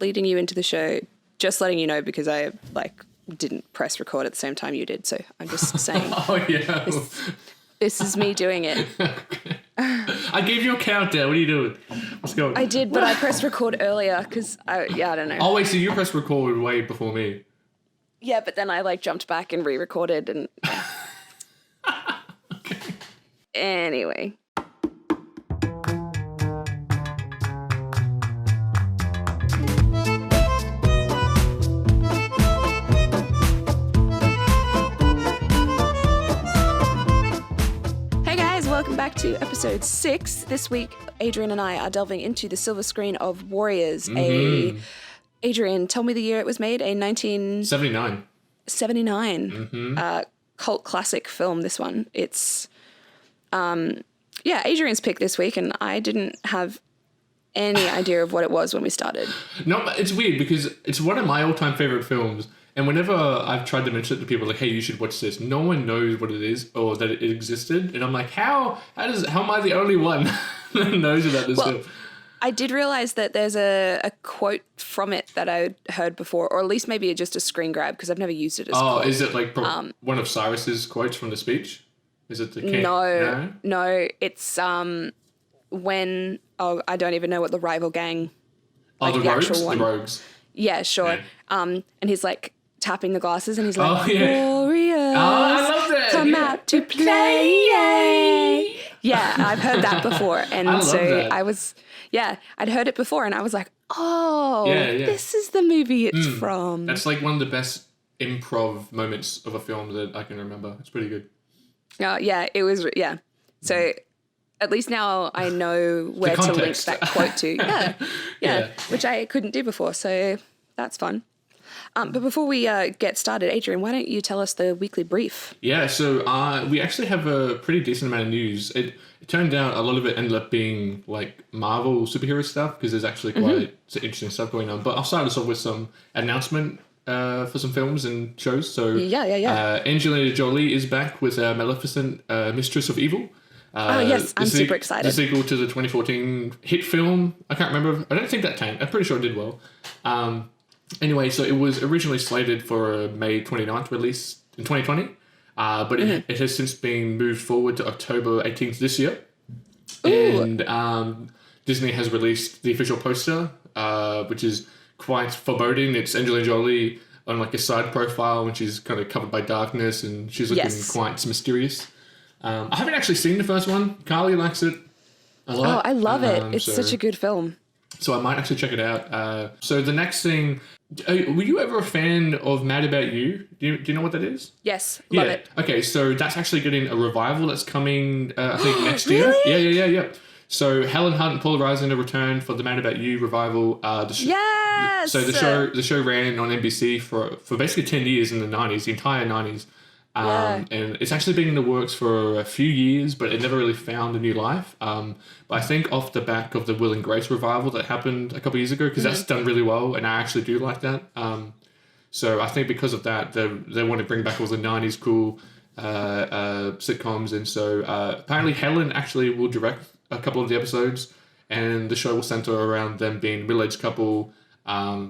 leading you into the show, just letting you know because I didn't press record at the same time you did. So I'm just saying. Oh, yeah. This is me doing it. Okay. I gave you a countdown. What are you doing? Let's go. I did, but I pressed record earlier because I don't know. Oh, wait, so you pressed record way before me. Yeah, but then I jumped back and re-recorded and... Okay. Anyway. Welcome back to episode 6. This week, Adrian and I are delving into the silver screen of Warriors. Adrian, tell me the year it was made. A 1979. 79 cult classic film. This one. It's Adrian's pick this week, and I didn't have any idea of what it was when we started. No, it's weird because it's one of my all-time favorite films. And whenever I've tried to mention it to people, like, hey, you should watch this, no one knows what it is or that it existed. And I'm like, how am I the only one that knows about this film? I did realize that there's a quote from it that I heard before, or at least maybe just a screen grab because I've never used it as a quote. Is it like one of Cyrus's quotes from the speech? Is it the king? No, it's when I don't even know what the rival gang. The rogues. Yeah, sure. Yeah. And he's like tapping the glasses, and he's like, Oh, Warriors, I love that. come out to play. Yeah, I've heard that before, and I'd heard it before, and I was like, this is the movie it's from. That's like one of the best improv moments of a film that I can remember. It's pretty good. It was. Yeah, so. At least now I know where to link that quote to. Yeah, which I couldn't do before, so that's fun. But before we get started, Adrian, why don't you tell us the weekly brief? Yeah, so we actually have a pretty decent amount of news. It turned out a lot of it ended up being like Marvel superhero stuff because there's actually quite some interesting stuff going on. But I'll start us off with some announcement for some films and shows. So Angelina Jolie is back with Maleficent, Mistress of Evil. Yes, I'm super excited. The sequel to the 2014 hit film. I can't remember. I don't think that tanked. I'm pretty sure it did well. Anyway, so it was originally slated for a May 29th release in 2020, but it has since been moved forward to October 18th this year. Ooh. And Disney has released the official poster, which is quite foreboding. It's Angelina Jolie on like a side profile when she's kind of covered by darkness and she's looking quite mysterious. I haven't actually seen the first one. Carly likes it a lot. Oh, I love it. It's such a good film. So I might actually check it out. So the next thing, were you ever a fan of Mad About You? Do you know what that is? Yes, love it. Okay, so that's actually getting a revival that's coming, I think, next year. Yeah. So Helen Hunt and Paul Reiser return for the Mad About You revival. Yes! So the show ran on NBC for basically 10 years in the 90s, the entire 90s. And it's actually been in the works for a few years, but it never really found a new life. But I think off the back of the Will and Grace revival that happened a couple of years ago, because that's done really well, and I actually do like that. So I think because of that, they want to bring back all the 90s cool sitcoms. And so apparently Helen actually will direct a couple of the episodes, and the show will center around them being a middle-aged couple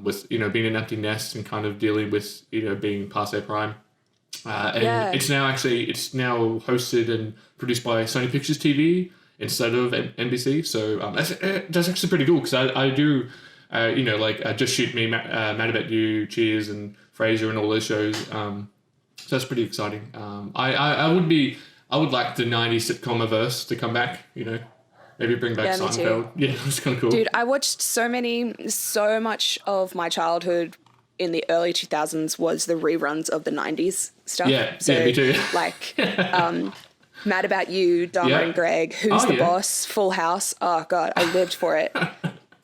with, being an empty nest and kind of dealing with, being past their prime. It's now hosted and produced by Sony Pictures TV instead of NBC. So that's actually pretty cool because I do, Just Shoot Me, Mad About You, Cheers, and Frasier, and all those shows. So that's pretty exciting. I would like the 90s sitcom-averse to come back. Maybe bring back Seinfeld. Yeah, that's kind of cool. Dude, I watched so much of my childhood in the early 2000s was the reruns of the 90s stuff. Yeah, me too. Like Mad About You, Dharma and Greg, Who's the Boss, Full House. Oh God, I lived for it.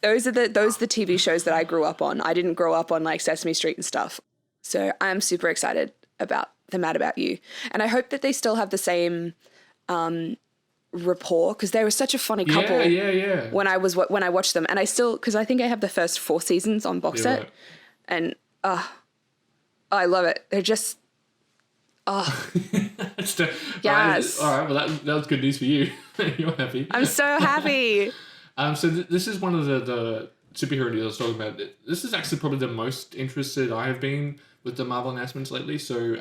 Those are the TV shows that I grew up on. I didn't grow up on like Sesame Street and stuff. So I'm super excited about the Mad About You. And I hope that they still have the same rapport because they were such a funny couple when I watched them. And I still, because I think I have the first 4 seasons on box set. Right. And I love it. They're just yes. All right. Well, that was good news for you. You're happy. I'm so happy. So this is one of the superhero news I was talking about, this is actually probably the most interested I have been with the Marvel announcements lately. So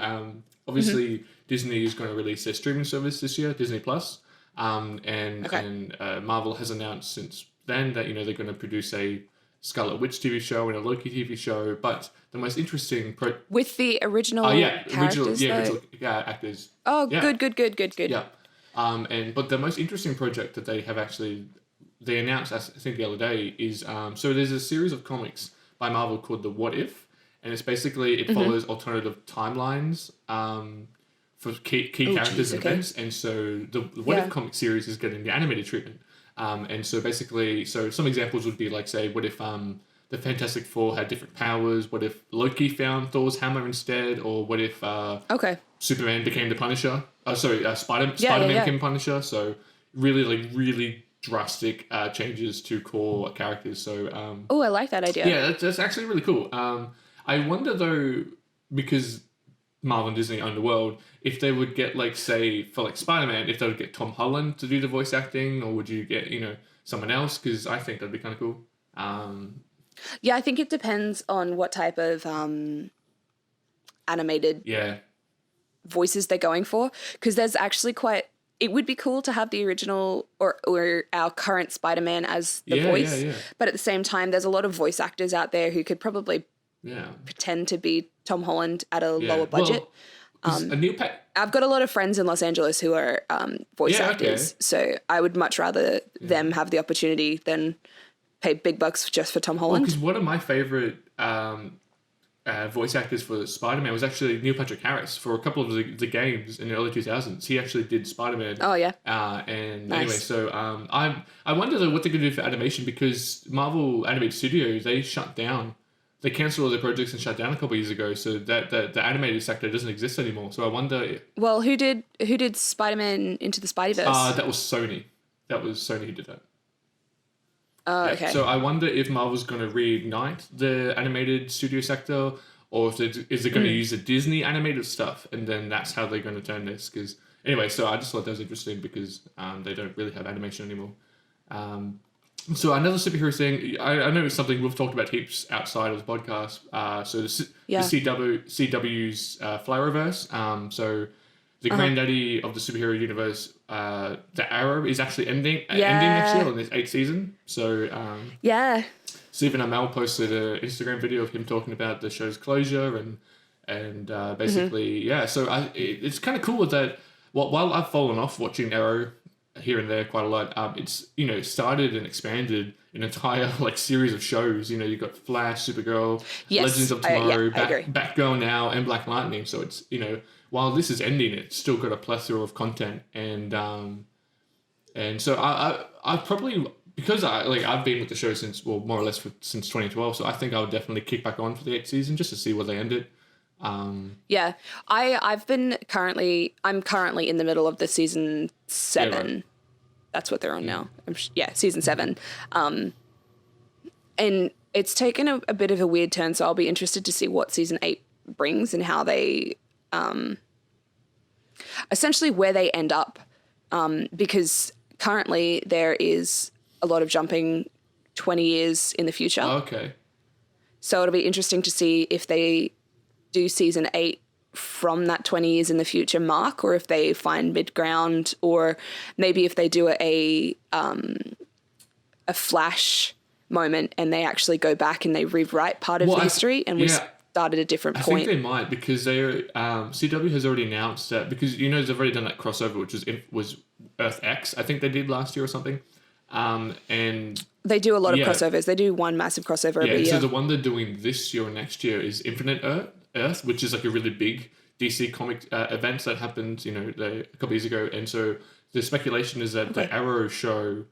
obviously Disney is going to release their streaming service this year, Disney Plus, and Marvel has announced since then that they're going to produce a Scarlet Witch TV show and a Loki TV show. But the most interesting with the original characters, original actors. Oh, yeah. Good. Yeah. But the most interesting project that they have they announced, I think the other day, is so there's a series of comics by Marvel called The What If, and it's basically, it follows alternative timelines for key characters and events, and so the What If comic series is getting the animated treatment. And so basically, some examples would be like, say, what if the Fantastic Four had different powers? What if Loki found Thor's hammer instead? Or what if Superman became the Punisher? Spider-Man became Punisher. So really drastic changes to core characters. So I like that idea. Yeah, that's actually really cool. I wonder though, because Marvel and Disney own the world, if they would get, like, say, for like Spider-Man, if they would get Tom Holland to do the voice acting, or would you get someone else? Because I think that'd be kind of cool. Yeah, I think it depends on what type of animated voices they're going for, because there's actually it would be cool to have the original or our current Spider-Man as the voice, but at the same time there's a lot of voice actors out there who could probably pretend to be Tom Holland at a lower budget. I've got a lot of friends in Los Angeles who are voice actors, so I would much rather them have the opportunity than pay big bucks just for Tom Holland. Because one of my favorite voice actors for Spider-Man was actually Neil Patrick Harris. For a couple of the games in the early 2000s, he actually did Spider-Man. Oh, yeah. Anyway, so I wonder though what they're going to do for animation, because Marvel Animated Studios, they shut down. They cancelled all their projects and shut down a couple of years ago, so that the animated sector doesn't exist anymore. So I wonder. Well, who did Spider-Man Into the Spideyverse? That was Sony. That was Sony who did that. Okay. So I wonder if Marvel's going to reignite the animated studio sector, or if is it going to use the Disney animated stuff, and then that's how they're going to turn this. Because anyway, so I just thought that was interesting because they don't really have animation anymore. So another superhero thing, I know it's something we've talked about heaps outside of the podcast. So the CW's Flyroverse. So the granddaddy of the superhero universe, the Arrow, is actually ending next year on this 8th season. So Stephen Amell posted an Instagram video of him talking about the show's closure and basically So it's kind of cool that while I've fallen off watching Arrow here and there quite a lot, it's started and expanded an entire series of shows. You've got Flash, Supergirl, Legends of Tomorrow, Batgirl now, and Black Lightning. So it's while this is ending, it's still got a plethora of content, and so I probably, because I've been with the show since more or less since 2012, so I think I would definitely kick back on for the 8th season just to see where they end it. I'm currently in the middle of the season 7. Yeah, right. That's what they're on now. Season 7. And it's taken a bit of a weird turn, so I'll be interested to see what season 8 brings and how they essentially where they end up, because currently there is a lot of jumping 20 years in the future. Oh, okay. So it'll be interesting to see if they do season 8 from that 20 years in the future mark, or if they find mid-ground, or maybe if they do a flash moment and they actually go back and they rewrite part of the history and we start at a different point. I think they might, because they CW has already announced that, because they've already done that crossover, which was Earth X, I think they did last year or something. And they do a lot of crossovers. They do one massive crossover every year. So the one they're doing this year or next year is Infinite Earth, which is a really big DC comic event that happened, a couple years ago. And so the speculation is that the Arrow show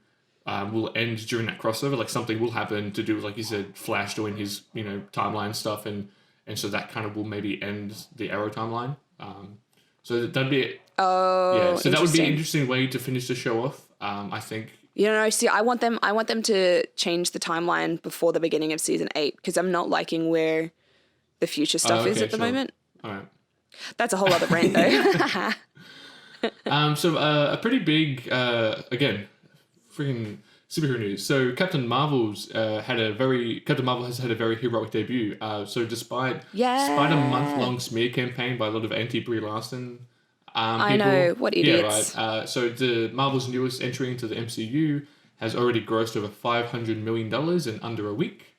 will end during that crossover. Something will happen to do with, like you said, Flash doing his, timeline stuff, and so that kind of will maybe end the Arrow timeline. So that'd be it. Oh, so that would be an interesting way to finish the show off. I think. See, I want them to change the timeline before the beginning of season 8, because I'm not liking where the future stuff is at the moment. All right. That's a whole other rant, though. So a pretty big, again, freaking superhero news. So Captain Marvel has had a very heroic debut. So despite a month-long smear campaign by a lot of anti-Brie Larson I know, what idiots. Yeah, right. So the Marvel's newest entry into the MCU has already grossed over $500 million in under a week,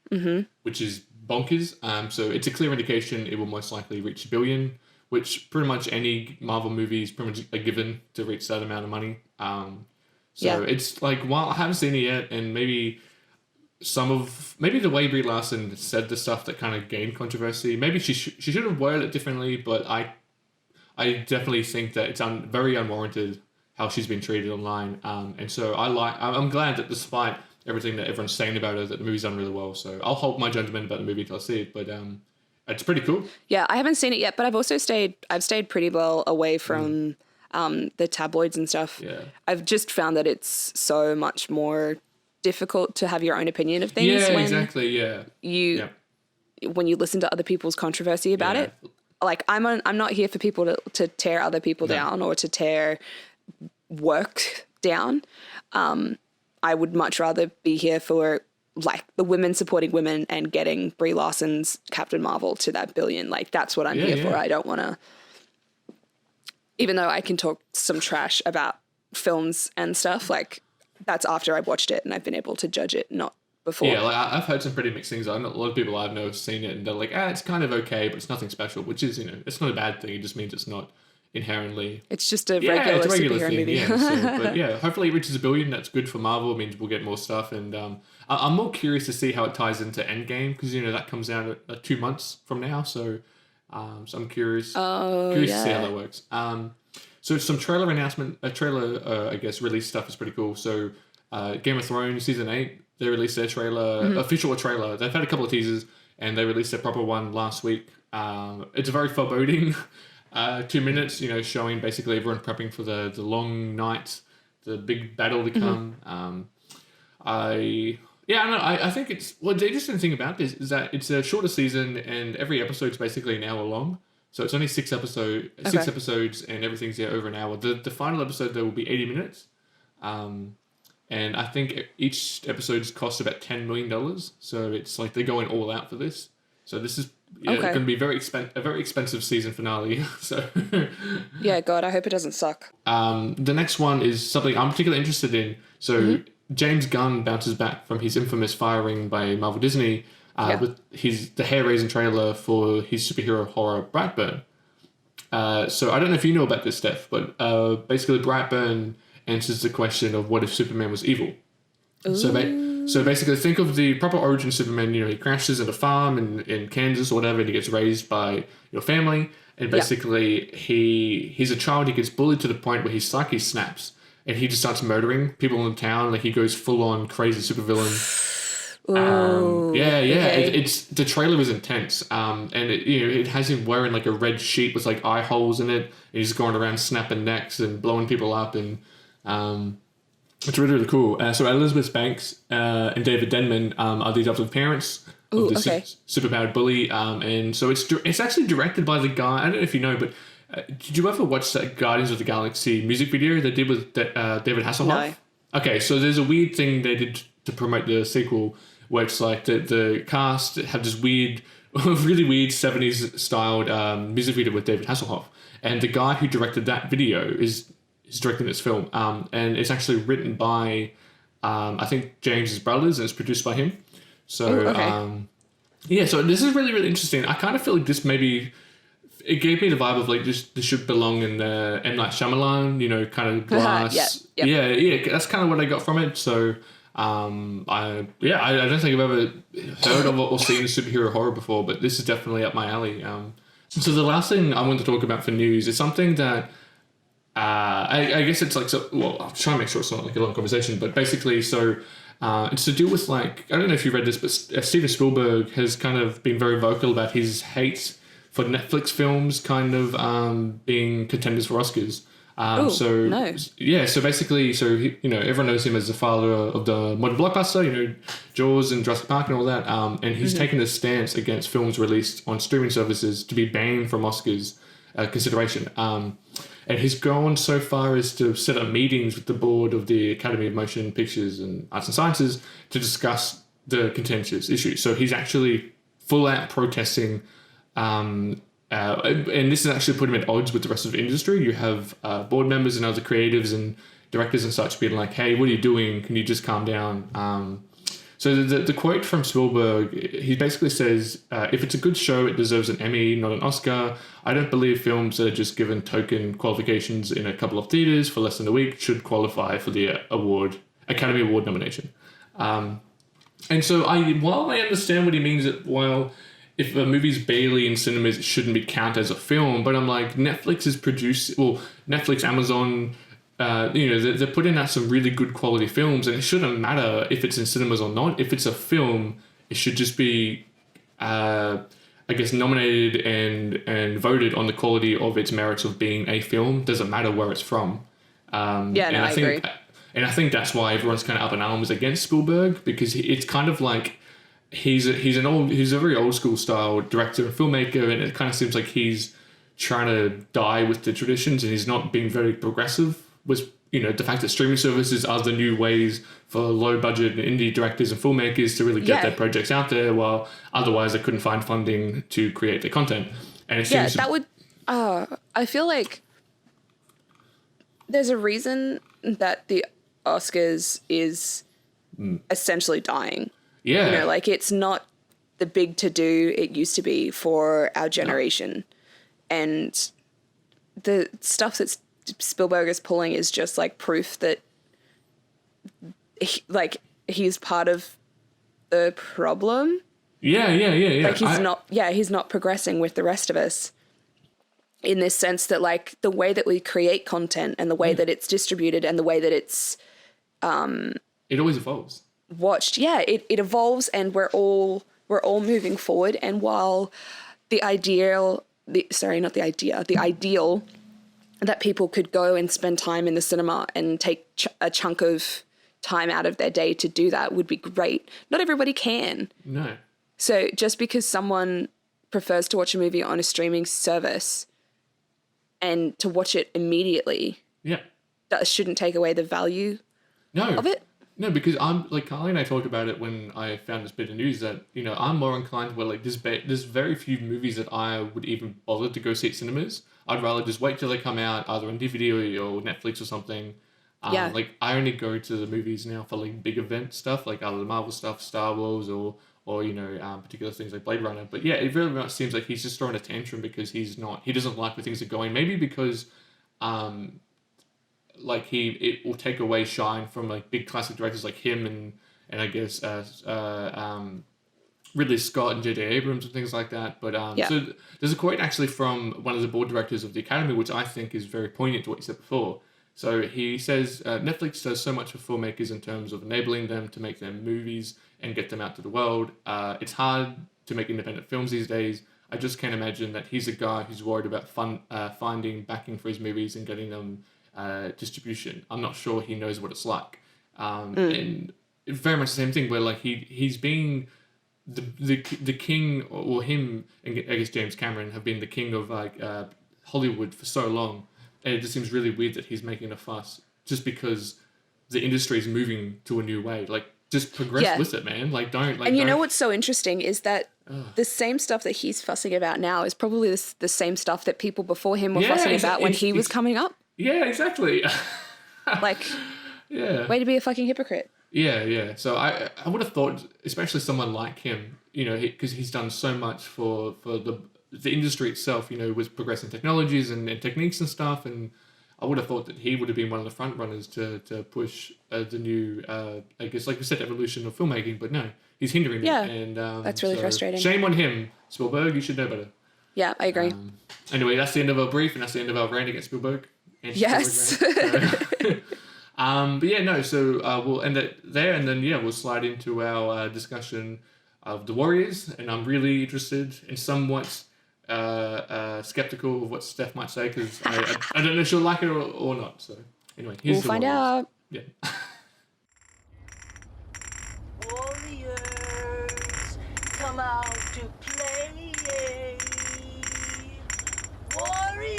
which is bonkers. So it's a clear indication it will most likely reach $1 billion, which pretty much any Marvel movie is pretty much a given to reach that amount of money. It's like, while I haven't seen it yet, and maybe the way Brie Larson said the stuff that kind of gained controversy, maybe she should have worded it differently, but I definitely think that it's very unwarranted how she's been treated online. And so I'm glad that despite everything that everyone's saying about her, that the movie's done really well. So I'll hold my judgment about the movie until I see it, but it's pretty cool. Yeah, I haven't seen it yet, but I've stayed pretty well away from the tabloids and stuff. Yeah. I've just found that it's so much more difficult to have your own opinion of things. Yeah, exactly. Yeah. When you listen to other people's controversy about it. Like, I'm not here for people to tear other people down or to tear work down. I would much rather be here for, like, the women supporting women and getting Brie Larson's Captain Marvel to that $1 billion. Like, that's what I'm here for. I don't want to, even though I can talk some trash about films and stuff, like, that's after I've watched it and I've been able to judge it, not before. Yeah, like, I've heard some pretty mixed things. A lot of people I know have seen it and they're like, it's kind of okay, but it's nothing special, which is, it's not a bad thing. It just means it's not inherently... It's just a regular superhero movie. Yeah, but yeah, hopefully it reaches $1 billion. That's good for Marvel. It means we'll get more stuff. And I'm more curious to see how it ties into Endgame, because, that comes out 2 months from now. So I'm curious to see how that works. So some trailer release stuff is pretty cool. So Game of Thrones Season 8, they released their trailer, official trailer. They've had a couple of teasers, and they released their proper one last week. It's a very foreboding 2 minutes, showing basically everyone prepping for the long night, the big battle to come. I think it's... Well, the interesting thing about this is that it's a shorter season, and every episode's basically an hour long. So it's only 6 episodes, and everything's over an hour. The final episode, there will be 80 minutes. And I think each episode's cost about $10 million. So it's like they're going all out for this. So this is going to be a very expensive season finale. So yeah, God, I hope it doesn't suck. The next one is something I'm particularly interested in. So James Gunn bounces back from his infamous firing by Marvel Disney with the hair-raising trailer for his superhero horror Brightburn. So I don't know if you know about this, Steph, but basically Brightburn answers the question of what if Superman was evil. So basically think of the proper origin Superman. He crashes at a farm in Kansas or whatever, and he gets raised by your family. And basically he's a child. He gets bullied to the point where his psyche snaps, and he just starts murdering people in town. Like, he goes full on crazy supervillain. Okay. It's the trailer is intense. And it has him wearing like a red sheet with like eye holes in it, and he's going around snapping necks and blowing people up, and it's really, really cool. So Elizabeth Banks and David Denman are the adoptive parents of this superpowered bully. And so it's actually directed by the guy, I don't know if you know, but did you ever watch that Guardians of the Galaxy music video they did with David Hasselhoff? No. Okay, so there's a weird thing they did to promote the sequel, where it's like the cast have this weird, really weird 70s styled music video with David Hasselhoff. And the guy who directed that video is directing this film. And it's actually written by, I think, James's brothers, and it's produced by him. So, so this is really, really interesting. I kind of feel like this maybe... It gave me the vibe of like this should belong in the M. Night Shyamalan, kind of glass. Yeah, that's kind of what I got from it. So... I don't think I've ever heard of or seen a superhero horror before, but this is definitely up my alley. So the last thing I want to talk about for news is something that I guess it's like, I'll try and make sure it's not like a long conversation, but basically, it's to do with, like, I don't know if you read this, but Steven Spielberg has kind of been very vocal about his hate for Netflix films kind of being contenders for Oscars. So basically, everyone knows him as the father of the modern blockbuster, Jaws and Jurassic Park and all that. And he's taken a stance against films released on streaming services to be banned from Oscars consideration. And he's gone so far as to set up meetings with the board of the Academy of Motion Pictures and Arts and Sciences to discuss the contentious issues. So he's actually full out protesting, and this is actually put him at odds with the rest of the industry. You have board members and other creatives and directors and such being like, "Hey, what are you doing? Can you just calm down?" So the quote from Spielberg, he basically says, if it's a good show, it deserves an Emmy, not an Oscar. I don't believe films that are just given token qualifications in a couple of theaters for less than a week should qualify for the Academy Award nomination. And so while I understand what he means, while if a movie's barely in cinemas, it shouldn't be counted as a film, but I'm like, Netflix, Amazon, they're putting out some really good quality films, and it shouldn't matter if it's in cinemas or not. If it's a film, it should just be, nominated and voted on the quality of its merits of being a film. Doesn't matter where it's from. I agree. And I think that's why everyone's kind of up in arms against Spielberg, because it's kind of like he's a very old school style director and filmmaker, and it kind of seems like he's trying to die with the traditions, and he's not being very progressive. Was the fact that streaming services are the new ways for low budget indie directors and filmmakers to really get their projects out there, while otherwise they couldn't find funding to create their content. And it seems I feel like there's a reason that the Oscars is essentially dying. Yeah. It's not the big to-do it used to be for our generation. No. And the stuff that Spielberg is pulling is just like proof that he's part of the problem. Yeah. Like he's not progressing with the rest of us in this sense that like the way that we create content and the way that it's distributed and the way that it's it always evolves. Watched. Yeah, it evolves, and we're all moving forward. And while the ideal that people could go and spend time in the cinema and take a chunk of time out of their day to do that would be great. Not everybody can. No. So just because someone prefers to watch a movie on a streaming service and to watch it immediately, that shouldn't take away the value of it. No, because I'm like Carly and I talked about it when I found this bit of news that I'm more inclined where like there's very few movies that I would even bother to go see at cinemas. I'd rather just wait till they come out either on DVD or Netflix or something. Like I only go to the movies now for like big event stuff, like either the Marvel stuff, Star Wars, or particular things like Blade Runner. But yeah, it very much seems like he's just throwing a tantrum because he doesn't like where things are going. Maybe because it will take away shine from like big classic directors like him and I guess Ridley Scott and J.J. Abrams and things like that. But so there's a quote actually from one of the board directors of the Academy, which I think is very poignant to what you said before. So he says, Netflix does so much for filmmakers in terms of enabling them to make their movies and get them out to the world. It's hard to make independent films these days. I just can't imagine that he's a guy who's worried about finding backing for his movies and getting them distribution. I'm not sure he knows what it's like. And it's very much the same thing where like he's being the king, or him and I guess James Cameron have been the king of like Hollywood for so long, and it just seems really weird that he's making a fuss just because the industry is moving to a new way. Like just progress with it, man. Like don't. Like, and you know what's so interesting is that the same stuff that he's fussing about now is probably the same stuff that people before him were fussing about when he was coming up. Yeah, exactly. Like, way to be a fucking hypocrite. Yeah. So I would have thought, especially someone like him, because he's done so much for the industry itself, with progressing technologies and techniques and stuff, and I would have thought that he would have been one of the front runners to push the new, I guess, like you said, evolution of filmmaking, but no, he's hindering it. And that's really frustrating. Shame on him, Spielberg. You should know better. Yeah, I agree. Anyway, that's the end of our brief, and that's the end of our rant against Spielberg. Yes. But yeah, no, so we'll end it there, and then we'll slide into our discussion of The Warriors, and I'm really interested and somewhat skeptical of what Steph might say, because I don't know if she'll like it or not. So anyway, we'll find out. Yeah. Warriors, come out to play. Warriors.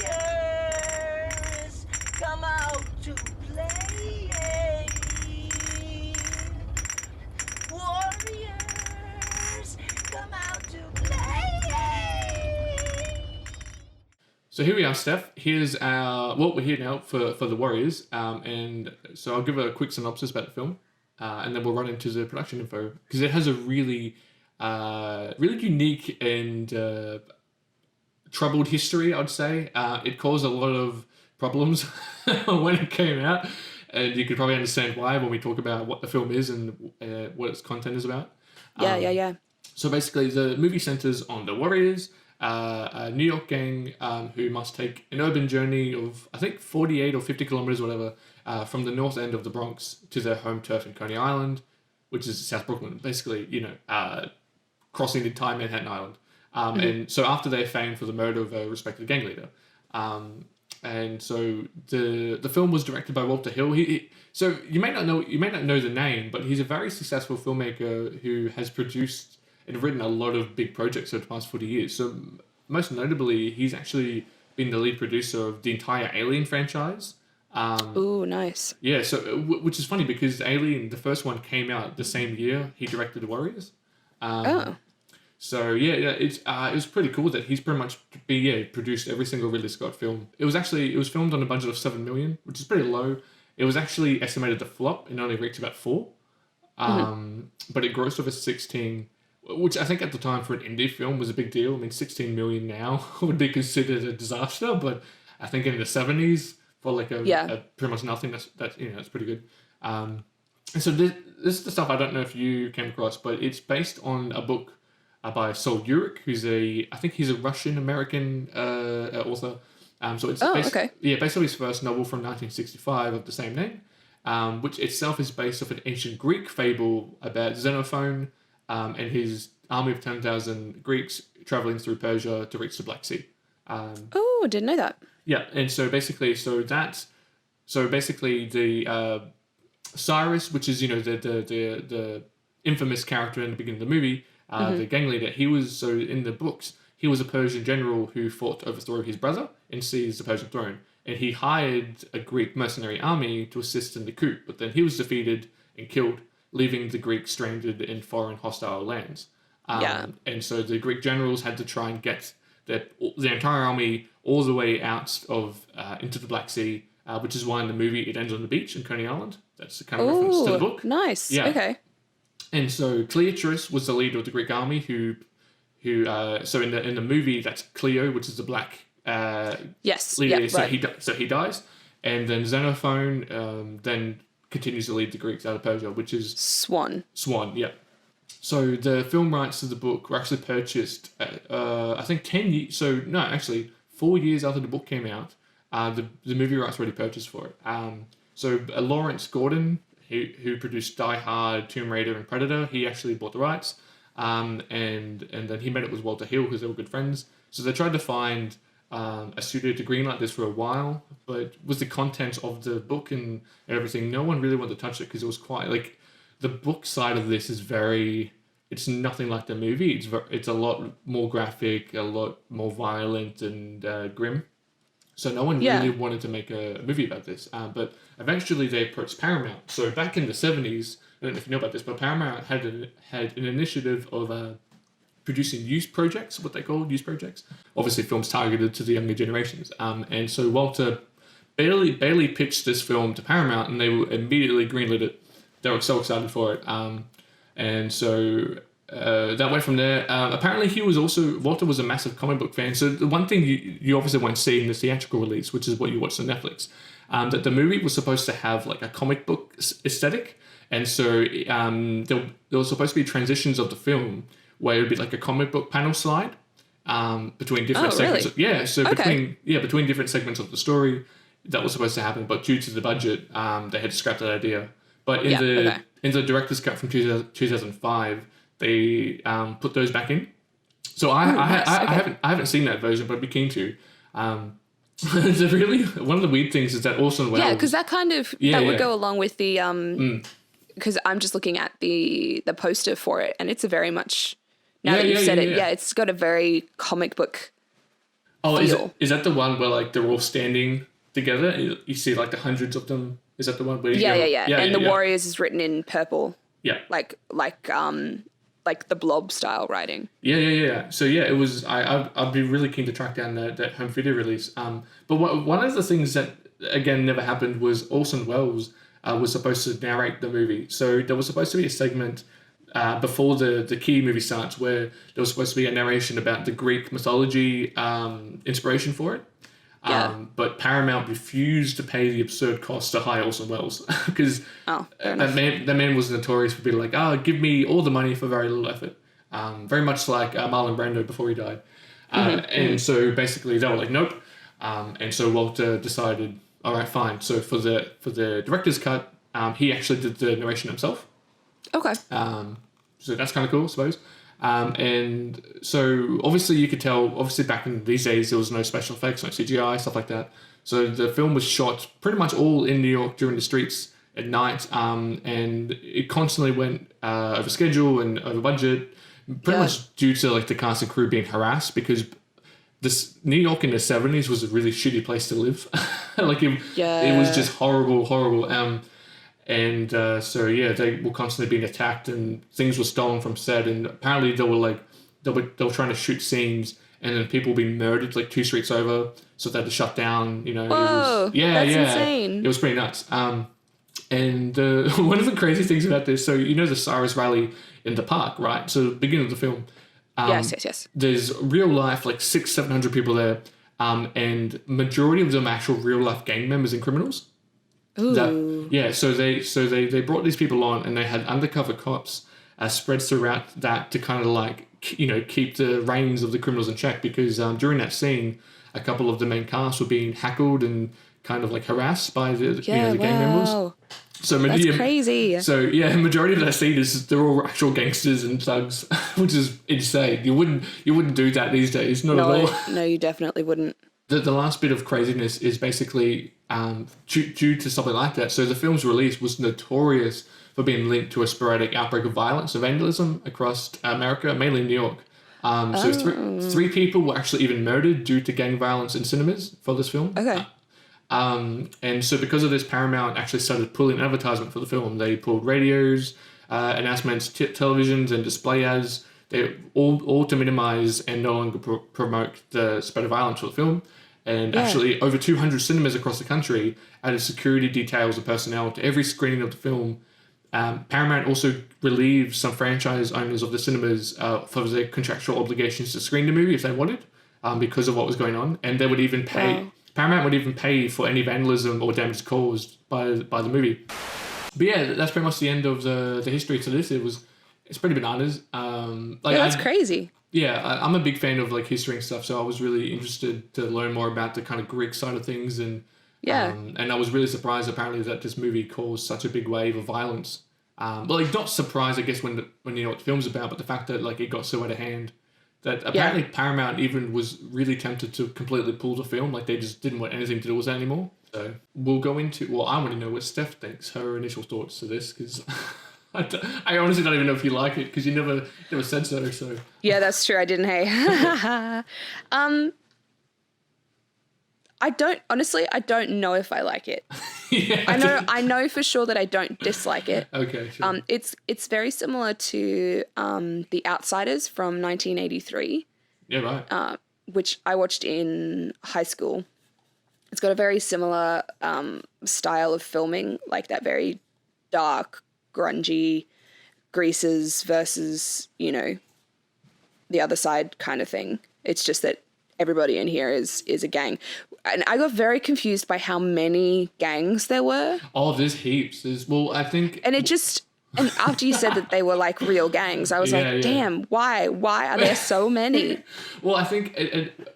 So here we are, Steph. Here's we're here now for the Warriors. And so I'll give a quick synopsis about the film, and then we'll run into the production info because it has a really, really unique and troubled history. I'd say it caused a lot of problems when it came out, and you could probably understand why when we talk about what the film is and what its content is about. Yeah. So basically, the movie centers on the Warriors, a New York gang who must take an urban journey of, I think, 48 or 50 kilometers, whatever, from the north end of the Bronx to their home turf in Coney Island, which is South Brooklyn. Basically, crossing the entire Manhattan Island. And so after they're famed for the murder of a respected gang leader. And so the film was directed by Walter Hill. So you may not know the name, but he's a very successful filmmaker who has produced and written a lot of big projects over the past 40 years. So most notably, he's actually been the lead producer of the entire Alien franchise. Ooh, nice. Yeah, so which is funny because Alien, the first one, came out the same year he directed The Warriors. So yeah, it was pretty cool that he's pretty much produced every single Ridley Scott film. It was filmed on a budget of $7 million, which is pretty low. It was actually estimated to flop and only reached about 4, but it grossed over 16, which I think at the time for an indie film was a big deal. I mean, 16 million now would be considered a disaster, but I think in the 70s for like a pretty much nothing, that's pretty good. And so this is the stuff I don't know if you came across, but it's based on a book by Saul Yurick, who's I think he's a Russian-American author. So it's based on his first novel from 1965 of the same name, which itself is based off an ancient Greek fable about Xenophon and his army of 10,000 Greeks traveling through Persia to reach the Black Sea. Didn't know that. Yeah, and so basically the Cyrus, which is the infamous character in the beginning of the movie. The gang leader, in the books, he was a Persian general who fought to overthrow his brother and seize the Persian throne. And he hired a Greek mercenary army to assist in the coup, but then he was defeated and killed, leaving the Greeks stranded in foreign hostile lands. And so the Greek generals had to try and get the entire army all the way out of into the Black Sea, which is why in the movie it ends on the beach in Coney Island. That's the kind of reference to the book. Nice. Yeah. Okay. And so Cleopas was the leader of the Greek army who so in the movie that's Cleo, which is the black leader. So he dies, and then Xenophon then continues to lead the Greeks out of Persia, which is Swan. Yeah. So the film rights to the book were actually purchased, I think 4 years after the book came out. The movie rights were already purchased for it. So Lawrence Gordon, who produced Die Hard, Tomb Raider, and Predator, he actually bought the rights. And then he met up with Walter Hill because they were good friends. So they tried to find a studio to greenlight this for a while, but with the content of the book and everything, no one really wanted to touch it because it was quite like the book side of this is it's nothing like the movie. It's a lot more graphic, a lot more violent and grim. So no one really wanted to make a movie about this. But eventually they approached Paramount. So back in the 70s, I don't know if you know about this, but Paramount had an initiative of producing youth projects, what they call youth projects. Obviously films targeted to the younger generations. And so Walter barely pitched this film to Paramount and they immediately greenlit it. They were so excited for it. And so that went from there. Apparently Walter was a massive comic book fan. So the one thing you obviously won't see in the theatrical release, which is what you watch on Netflix, that the movie was supposed to have like a comic book aesthetic. And so there was supposed to be transitions of the film where it would be like a comic book panel slide between different segments. Really? Yeah, so between different segments of the story, that was supposed to happen. But due to the budget, they had to scrap that idea. But in the director's cut from 2005, they put those back in. So I haven't seen that version, but I'd be keen to. It's really one of the weird things is that Orson Welles. Yeah, because that kind of would go along with the because I'm just looking at the poster for it, and it's a very much that you've said it. Yeah, it's got a very comic book. feel. Is that the one where like they're all standing together? You see like the hundreds of them. Is that the one where yeah. And the Warriors is written in purple. Yeah. Like like the Blob style writing. Yeah. So yeah, it was. I'd be really keen to track down that home video release. But one of the things that again never happened was Orson Welles was supposed to narrate the movie. So there was supposed to be a segment before the key movie starts where there was supposed to be a narration about the Greek mythology inspiration for it. But Paramount refused to pay the absurd cost to hire Orson Welles because that man was notorious for being like, give me all the money for very little effort. Very much like Marlon Brando before he died. And so basically they were like, nope. And so Walter decided, all right, fine. So for the director's cut, he actually did the narration himself. Okay. So that's kind of cool, I suppose. And so obviously you could tell, obviously back in these days, there was no special effects, no CGI, stuff like that. So the film was shot pretty much all in New York during the streets at night. And it constantly went over schedule and over budget, pretty much due to like the cast and crew being harassed because this New York in the 70s was a really shitty place to live. It was just horrible. So they were constantly being attacked and things were stolen from set. And apparently they were trying to shoot scenes and then people being murdered like 2 streets over. So they had to shut down, Whoa, that's insane. It was pretty nuts. And one of the crazy things about this, so the Cyrus Rally in the park, right? So the beginning of the film. Yes. There's real life, like 600-700 people there. And majority of them are actual real life gang members and criminals. Ooh. So they brought these people on and they had undercover cops spread throughout that to kind of like, keep the reins of the criminals in check because during that scene, a couple of the main cast were being heckled and kind of like harassed by the gang members. So that's crazy. So majority of that scene is they're all actual gangsters and thugs, which is insane. You wouldn't do that these days, not at all. No, you definitely wouldn't. The last bit of craziness is basically due to something like that. So the film's release was notorious for being linked to a sporadic outbreak of violence and vandalism across America, mainly New York. So three people were actually even murdered due to gang violence in cinemas for this film. Okay. And so because of this, Paramount actually started pulling advertisement for the film. They pulled radios, announcements, televisions, and display ads. They all to minimize and no longer promote the spread of violence for the film. And actually, over 200 cinemas across the country added security details and personnel to every screening of the film. Paramount also relieved some franchise owners of the cinemas for their contractual obligations to screen the movie if they wanted, because of what was going on. And they would even pay. Wow. Paramount would even pay for any vandalism or damage caused by the movie. But yeah, that's pretty much the end of the history to this. It's pretty bananas. That's crazy. Yeah, I'm a big fan of like history and stuff, so I was really interested to learn more about the kind of Greek side of things, and I was really surprised apparently that this movie caused such a big wave of violence. But like not surprised, I guess, when you know what the film's about, but the fact that like it got so out of hand that apparently Paramount even was really tempted to completely pull the film, like they just didn't want anything to do with it anymore. So we'll go into. Well, I want to know what Steph thinks, her initial thoughts to this, because. I honestly don't even know if you like it because you never said so. So yeah, that's true. I didn't. Hey, I don't know if I like it. I know for sure that I don't dislike it. Okay, sure. It's very similar to The Outsiders from 1983. Yeah, right. Which I watched in high school. It's got a very similar style of filming, like that very dark, grungy Greases versus, the other side kind of thing. It's just that everybody in here is a gang. And I got very confused by how many gangs there were. Oh, there's heaps. I think... And and after you said that they were like real gangs, I was damn, why? Why are there so many? Well, I think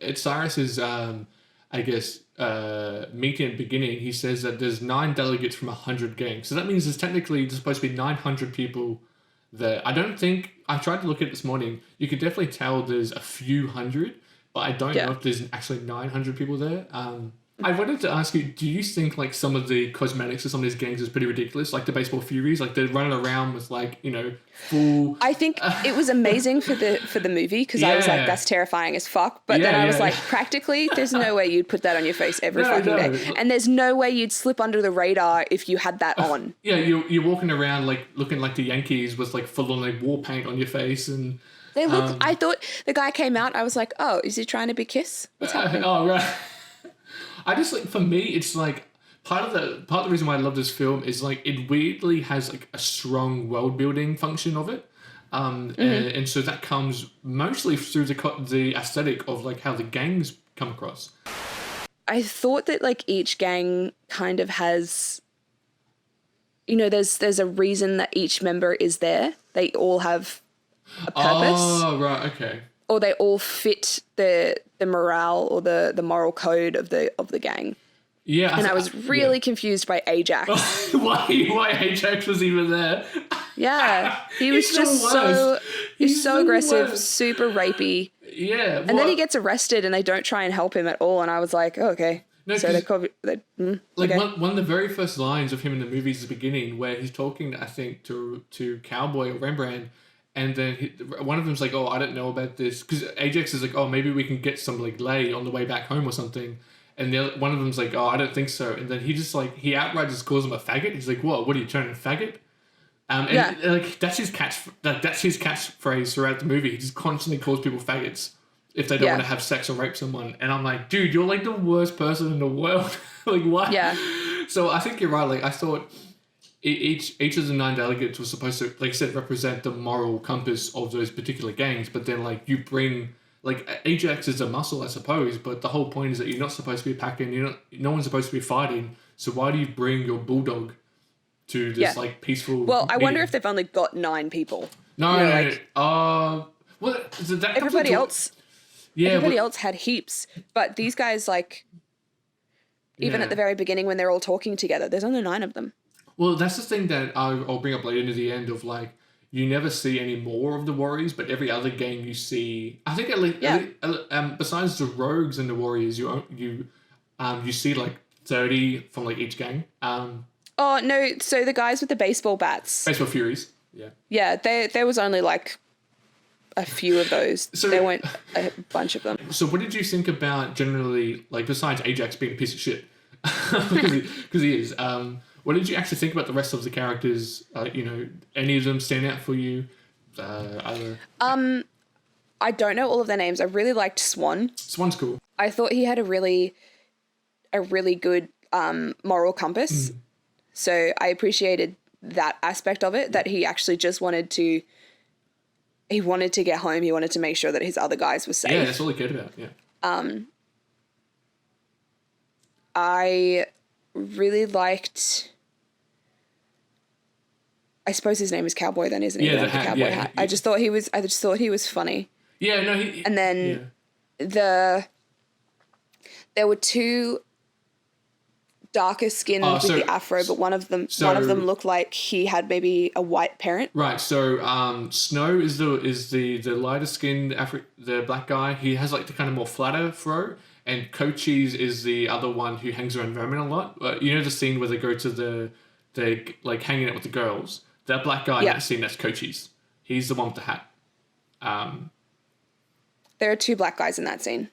at Cyrus's, I guess... meeting and beginning, he says that there's 9 delegates from 100 gangs. So that means there's supposed to be 900 people there. I tried to look at it this morning. You could definitely tell there's a few hundred, but I don't know if there's actually 900 people there. I wanted to ask you, do you think like some of the cosmetics of some of these gangs is pretty ridiculous? Like the Baseball Furies, like they're running around with like, full... I think it was amazing for the movie because I was like, that's terrifying as fuck. But then I was like, practically, there's no way you'd put that on your face every fucking day. And there's no way you'd slip under the radar if you had that on. Yeah, you're walking around like looking like the Yankees with like full on like war paint on your face and... They look. I thought the guy came out. I was like, oh, is he trying to be Kiss? What's happening? Oh, right. I just like, for me, it's like part of the reason why I love this film is like it weirdly has like a strong world building function of it, and so that comes mostly through the aesthetic of like how the gangs come across. I thought that like each gang kind of has, there's a reason that each member is there. They all have a purpose. Oh, right, okay. Or they all fit the morale or the moral code of the gang. Yeah. And I was really confused by Ajax. Why Ajax was even there? Yeah. He was just he's so aggressive, super rapey. Yeah. And then he gets arrested and they don't try and help him at all. And I was like, oh, okay. No, so okay. One of the very first lines of him in the movie is the beginning where he's talking, I think, to Cowboy or Rembrandt. And then one of them's like, oh, I don't know about this. Because Ajax is like, oh, maybe we can get some like lay on the way back home or something. And one of them's like, oh, I don't think so. And then he just like, he outright just calls him a faggot. He's like, what are you trying to faggot? Like that's his catchphrase throughout the movie. He just constantly calls people faggots if they don't want to have sex or rape someone. And I'm like, dude, you're like the worst person in the world. Like, what? Yeah. So I think you're right. Like, I thought each of the 9 delegates was supposed to, like I said, represent the moral compass of those particular gangs. But then, like, you bring, like, Ajax is a muscle, I suppose. But the whole point is that you're not supposed to be packing. No one's supposed to be fighting. So why do you bring your bulldog to this like peaceful? Well, I wonder if they've only got 9 people. No. Well, everybody else. Yeah, everybody else had heaps, but these guys, like, even at the very beginning when they're all talking together, there's only 9 of them. Well, that's the thing that I'll bring up later near the end of, like, you never see any more of the Warriors, but every other gang you see, I think at least besides the Rogues and the Warriors, you see like 30 from like each gang. Oh no! So the guys with the baseball bats, Baseball Furies, yeah. There was only like a few of those. So there weren't a bunch of them. So what did you think about generally, like, besides Ajax being a piece of shit, because he is. What did you actually think about the rest of the characters? Any of them stand out for you? I don't know all of their names. I really liked Swan. Swan's cool. I thought he had a really good moral compass. So I appreciated that aspect of it, that he actually just wanted to get home. He wanted to make sure that his other guys were safe. Yeah, that's all he cared about, yeah. I really liked... I suppose his name is Cowboy then, isn't he? Yeah, the cowboy hat. I just thought he was funny. Yeah, no, and then there were 2 darker skinned with the afro, but one of them looked like he had maybe a white parent. Right. So Snow is the lighter skinned the black guy. He has like the kind of more flatter fro, and Cochise is the other one who hangs around Vermin a lot. You know the scene where they go to they like hanging out with the girls. That black guy in that scene, that's Cochise. He's the one with the hat. There are 2 black guys in that scene.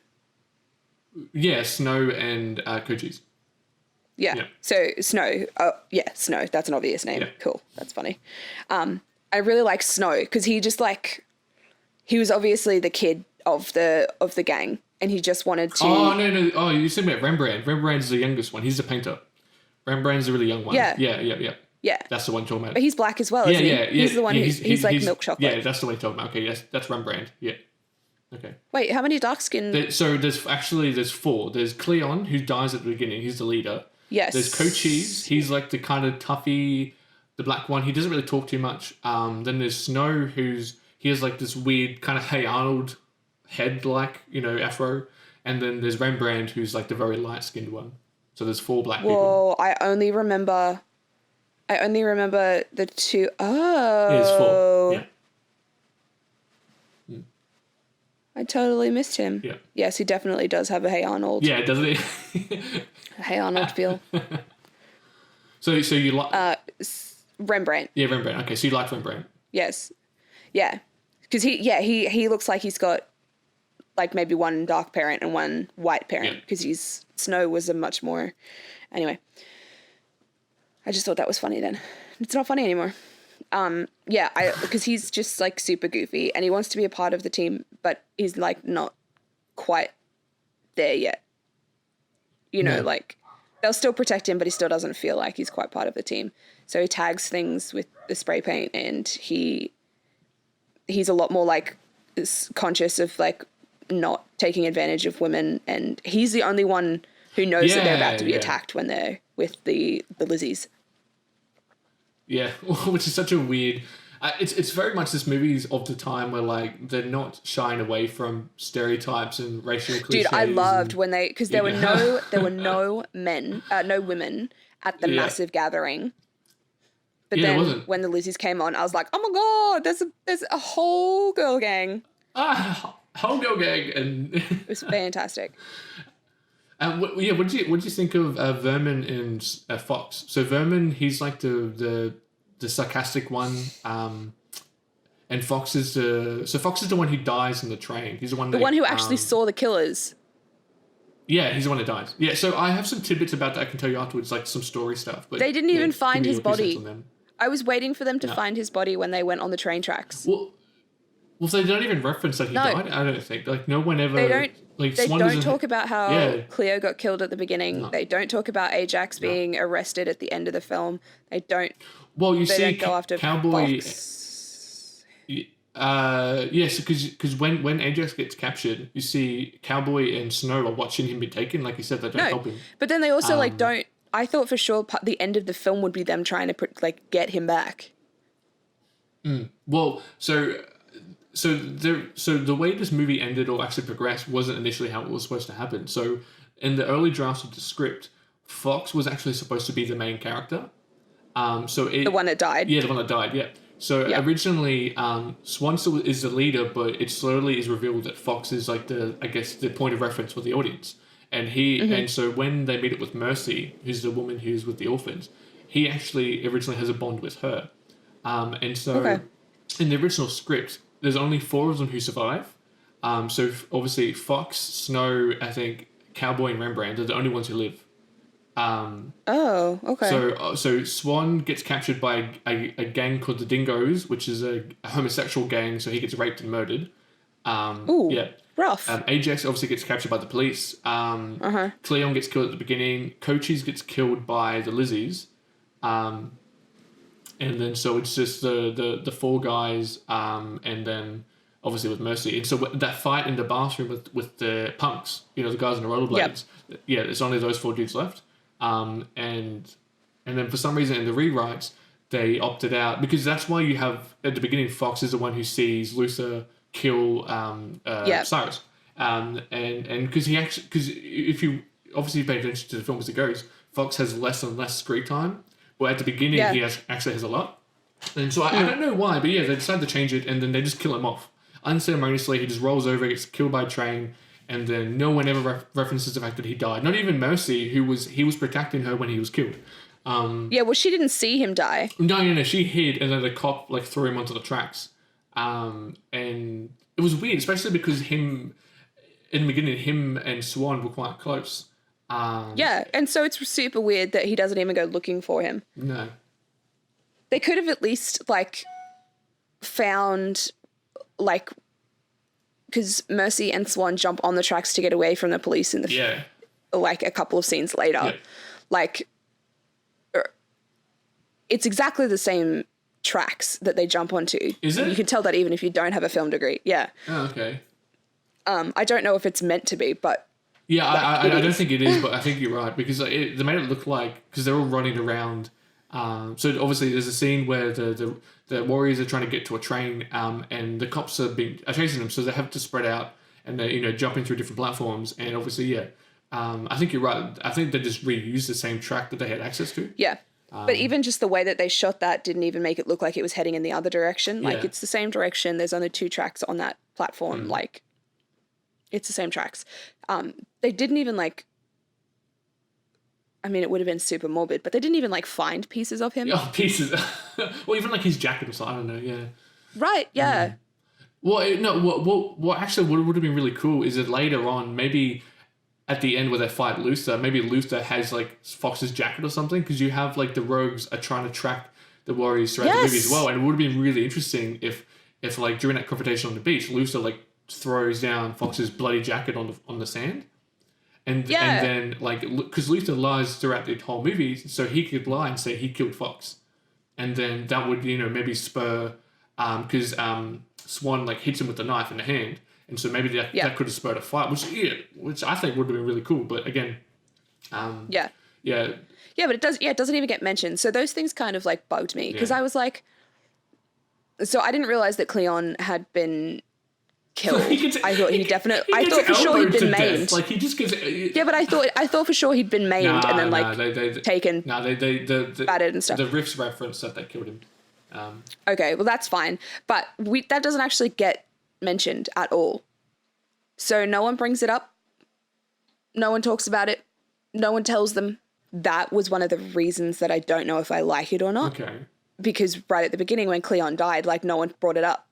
Yeah, Snow and Cochise. Yeah. So Snow. Snow. That's an obvious name. Yeah. Cool. That's funny. I really like Snow because he just he was obviously the kid of the gang, and he just wanted to. Oh no! Oh, you said about Rembrandt. Rembrandt's the youngest one. He's the painter. Rembrandt's the really young one. Yeah. Yeah. That's the one you're talking about. But he's black as well, isn't he? He's the one he's like milk chocolate. Yeah, that's the one you're talking about. Okay, yes, that's Rembrandt. Yeah. Okay. Wait, how many dark skinned? So there's 4. There's Cleon, who dies at the beginning. He's the leader. Yes. There's Cochise. He's like the kind of toughy, the black one. He doesn't really talk too much. Then there's Snow, he has like this weird kind of Hey Arnold head, like, afro. And then there's Rembrandt, who's like the very light skinned one. So there's 4 black people. Whoa, I only remember the 2. Oh. Yeah, there's 4. Yeah. I totally missed him. Yeah. Yes, he definitely does have a Hey Arnold. Yeah, doesn't he? A Hey Arnold feel. So you like... Rembrandt. Yeah, Rembrandt. Okay, so you like Rembrandt. Yes. Yeah. Because he looks like he's got like maybe one dark parent and one white parent, because Snow was a much more... Anyway. I just thought that was funny then. It's not funny anymore. Because he's just like super goofy and he wants to be a part of the team, but he's like not quite there yet. You know, like they'll still protect him, but he still doesn't feel like he's quite part of the team. So he tags things with the spray paint, and he's a lot more like conscious of like not taking advantage of women, and he's the only one who knows that they're about to be attacked when they're with the Lizzies. Yeah, which is such a weird... It's very much this movie's of the time where like they're not shying away from stereotypes and racial cliches. Dude, I loved when they... Because there were no men, no women at the massive gathering. But then when the Lizzies came on, I was like, oh my God, there's a whole girl gang. Whole girl gang. And it was fantastic. What did you think of Vermin and Fox? So Vermin, he's like the sarcastic one, and Fox is the one who dies in the train. He's the one who actually saw the killers. Yeah, he's the one who dies. Yeah, so I have some tidbits about that I can tell you afterwards, like some story stuff. But they didn't even find his body. I was waiting for them to find his body when they went on the train tracks. Well, they don't even reference that he died. I don't think. Like no one ever. They don't. Like, they don't talk about how Cleo got killed at the beginning. No. They don't talk about Ajax being arrested at the end of the film. They don't. Well, you see, don't go after Cowboy. Fox. Yes, because when Ajax gets captured, you see Cowboy and Snow are watching him be taken. Like you said, they don't help him. But then they also don't. I thought for sure the end of the film would be them trying to get him back. Well, so the way this movie ended or actually progressed wasn't initially how it was supposed to happen. So in the early drafts of the script, Fox was actually supposed to be the main character. The one that died. Yeah, the one that died. Yeah. So originally, Swan still is the leader, but it slowly is revealed that Fox is like the point of reference for the audience. And and so when they meet up with Mercy, who's the woman who's with the orphans, he actually originally has a bond with her. And so in the original script, there's only 4 of them who survive. So obviously Fox, Snow, I think Cowboy and Rembrandt are the only ones who live. So Swan gets captured by a gang called the Dingoes, which is a homosexual gang. So he gets raped and murdered. Rough. Ajax obviously gets captured by the police. Cleon gets killed at the beginning. Cochise gets killed by the Lizzies. And then so it's just the 4 guys, and then obviously with Mercy. And so that fight in the bathroom with the punks, the guys in the rollerblades, it's only those 4 dudes left. And then for some reason in the rewrites, they opted out, because that's why you have, at the beginning, Fox is the one who sees Luther kill Cyrus. And because if you obviously pay attention to the film as it goes, Fox has less and less screen time. Well, at the beginning, he actually has a lot. And so I don't know why, but they decided to change it, and then they just kill him off. Unceremoniously, he just rolls over, gets killed by a train, and then no one ever references the fact that he died. Not even Mercy, he was protecting her when he was killed. Well, she didn't see him die. No, she hid, and then the cop threw him onto the tracks. And it was weird, especially because in the beginning, him and Swan were quite close. And so it's super weird that he doesn't even go looking for him. No. They could have at least found because Mercy and Swan jump on the tracks to get away from the police in the a couple of scenes later. It's exactly the same tracks that they jump onto. Is it? You can tell that even if you don't have a film degree. Yeah. Oh, okay. I don't know if it's meant to be, but yeah, I don't think it is, but I think you're right, because they made it look like, because they're all running around. So obviously there's a scene where the warriors are trying to get to a train, and the cops are chasing them, so they have to spread out, and they're jumping through different platforms, and obviously I think you're right. I think they just reused the same track that they had access to. Yeah. But even just the way that they shot that didn't even make it look like it was heading in the other direction. It's the same direction. There's only 2 tracks on that platform. It's the same tracks. They didn't even like, I mean, it would have been super morbid, but they didn't even like find pieces of him. Oh, pieces. Well, even like his jacket or something. I don't know. Yeah. Right. Yeah. Well, no. What actually would have been really cool is that later on, maybe at the end where they fight Luther, maybe Luther has like Fox's jacket or something, because you have like the rogues are trying to track the warriors throughout the movie as well, and it would have been really interesting if like during that confrontation on the beach, Luther like throws down Fox's bloody jacket on the sand. And then, like, because Luther lies throughout the whole movie, so he could lie and say he killed Fox. And then that would, maybe spur, because Swan, like, hits him with the knife in the hand. And so maybe that could have spurred a fight, which I think would have been really cool. But again, Yeah, but it doesn't even get mentioned. So those things kind of, like, bugged me. Because I was like, so I didn't realize that Cleon had been killed. I thought for sure he'd been maimed. Like he just gets. Yeah, but I thought for sure he'd been maimed and then taken, battered and stuff. The riffs reference that they killed him. Okay, well that's fine, but that doesn't actually get mentioned at all. So no one brings it up. No one talks about it. No one tells them. That was one of the reasons that I don't know if I like it or not. Okay. Because right at the beginning when Cleon died, like no one brought it up.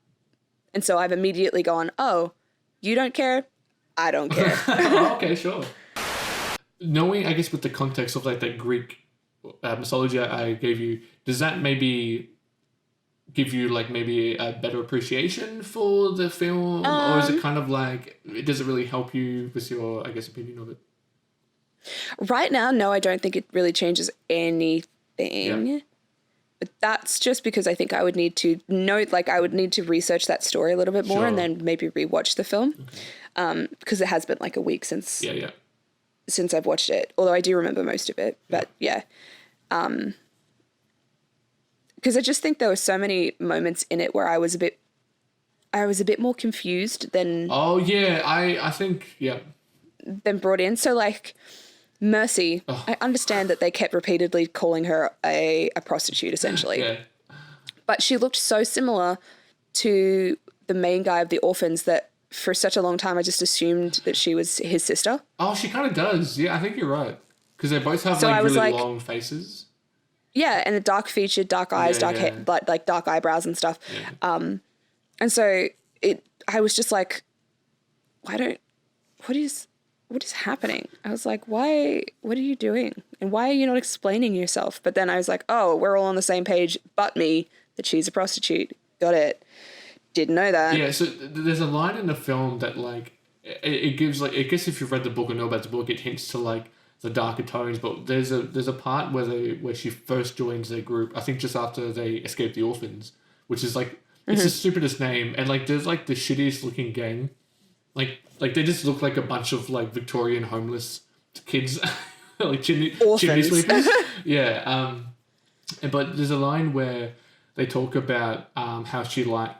And so I've immediately gone, oh, you don't care? I don't care. Okay, sure. Knowing, I guess, with the context of like that Greek mythology I gave you, does that maybe give you like maybe a better appreciation for the film? Or is it kind of like, does it really help you with your, I guess, opinion of it? Right now, no, I don't think it really changes anything. Yeah. But that's just because I think I would need to I would need to research that story a little bit more and then maybe rewatch the film. Okay. Because it has been like a week since I've watched it. Although I do remember most of it, but yeah. Because I just think there were so many moments in it where I was a bit more confused than. Oh yeah, I think than brought in. So like. Mercy, I understand that they kept repeatedly calling her a prostitute, essentially. Yeah. But she looked so similar to the main guy of the orphans that for such a long time I just assumed that she was his sister. Oh, she kind of does. Yeah, I think you're right. Because they both have really long faces. Yeah, and the dark featured, dark eyes, dark hair, like dark eyebrows and stuff. Yeah. And so I was just like, what is happening? I was like, what are you doing? And why are you not explaining yourself? But then I was like, oh, we're all on the same page but me, that she's a prostitute. Got it. Didn't know that. Yeah, so there's a line in the film that like, it gives like, I guess if you've read the book or know about the book, it hints to like the darker tones, but there's a part where she first joins their group, I think just after they escape the orphans, which is like, it's the stupidest name. And like, there's like the shittiest looking gang. Like they just look like a bunch of like Victorian homeless kids, like chimney sweepers. Yeah. But there's a line where they talk about how she likes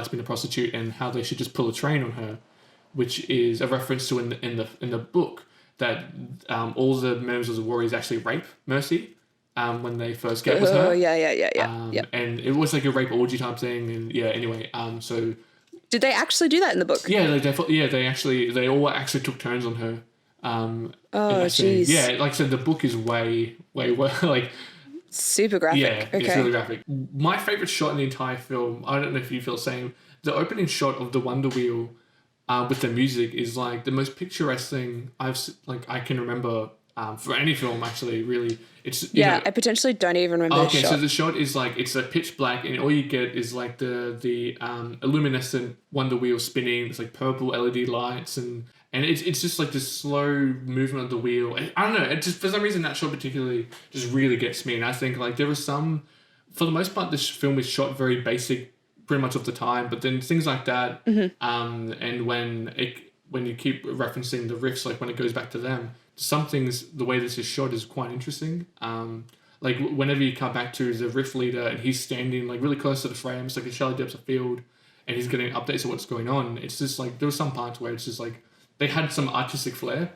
being a prostitute and how they should just pull a train on her, which is a reference to in the book that all the members of the Warriors actually rape Mercy when they first get with her. Oh yeah. And it was like a rape orgy type thing, and anyway, so. Did they actually do that in the book? Yeah, they all actually took turns on her. Oh, jeez. Yeah, like I said, the book is way like super graphic. Yeah, okay. It's really graphic. My favorite shot in the entire film, I don't know if you feel the same. The opening shot of the Wonder Wheel, with the music is like the most picturesque thing I can remember. For any film, actually, really, it's I potentially don't even remember. Okay, the shot. So the shot is like it's a pitch black, and all you get is like the luminescent Wonder Wheel spinning. It's like purple LED lights, and it's just like this slow movement of the wheel. And I don't know, it just for some reason that shot particularly just really gets me. And I think like there was some, for the most part, this film is shot very basic, pretty much of the time. But then things like that, and when you keep referencing the riffs, like when it goes back to them. Some things, the way this is shot is quite interesting. Like whenever you come back to the riff leader and he's standing like really close to the frame, it's like a shallow depths of field, and he's getting updates of what's going on. It's just like there were some parts where it's just like they had some artistic flair,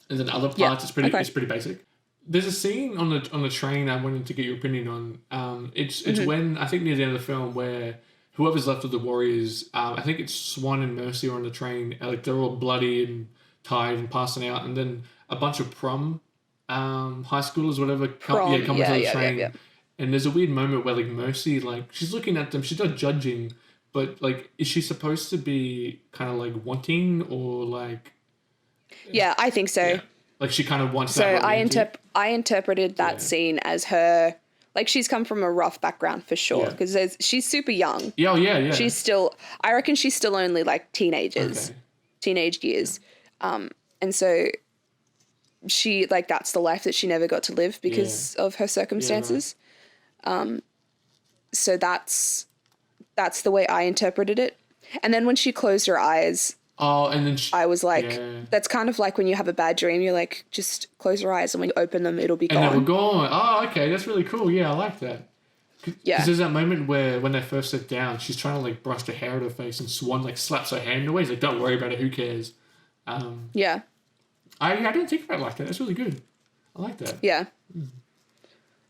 and then other parts it's pretty basic. There's a scene on the train I wanted to get your opinion on. It's when I think near the end of the film where whoever's left of the Warriors, I think it's Swan and Mercy are on the train. Like they're all bloody and tired and passing out, and then a bunch of prom, high schoolers, whatever, come to the train. Yeah. And there's a weird moment where like Mercy, like she's looking at them, she's not judging, but like is she supposed to be kind of like wanting or like? Yeah, I think so. Yeah. Like she kind of wants. So I interpreted that scene as her. Like, she's come from a rough background for sure, because she's super young. Yeah, yeah. She's still, I reckon she's still only like teenage years. And so she, like, that's the life that she never got to live because of her circumstances. Yeah, right. So that's the way I interpreted it. And then when she closed her eyes, and then I was like, that's kind of like when you have a bad dream, you're like, just close your eyes and when you open them, it'll be gone. And they were gone. Oh, okay. That's really cool. Yeah, I like that. Because there's that moment where when they first sit down, she's trying to like brush the hair out of her face and Swan like slaps her hand away. He's like, don't worry about it. Who cares? Yeah. I didn't think about it like that. That's really good. I like that. Yeah.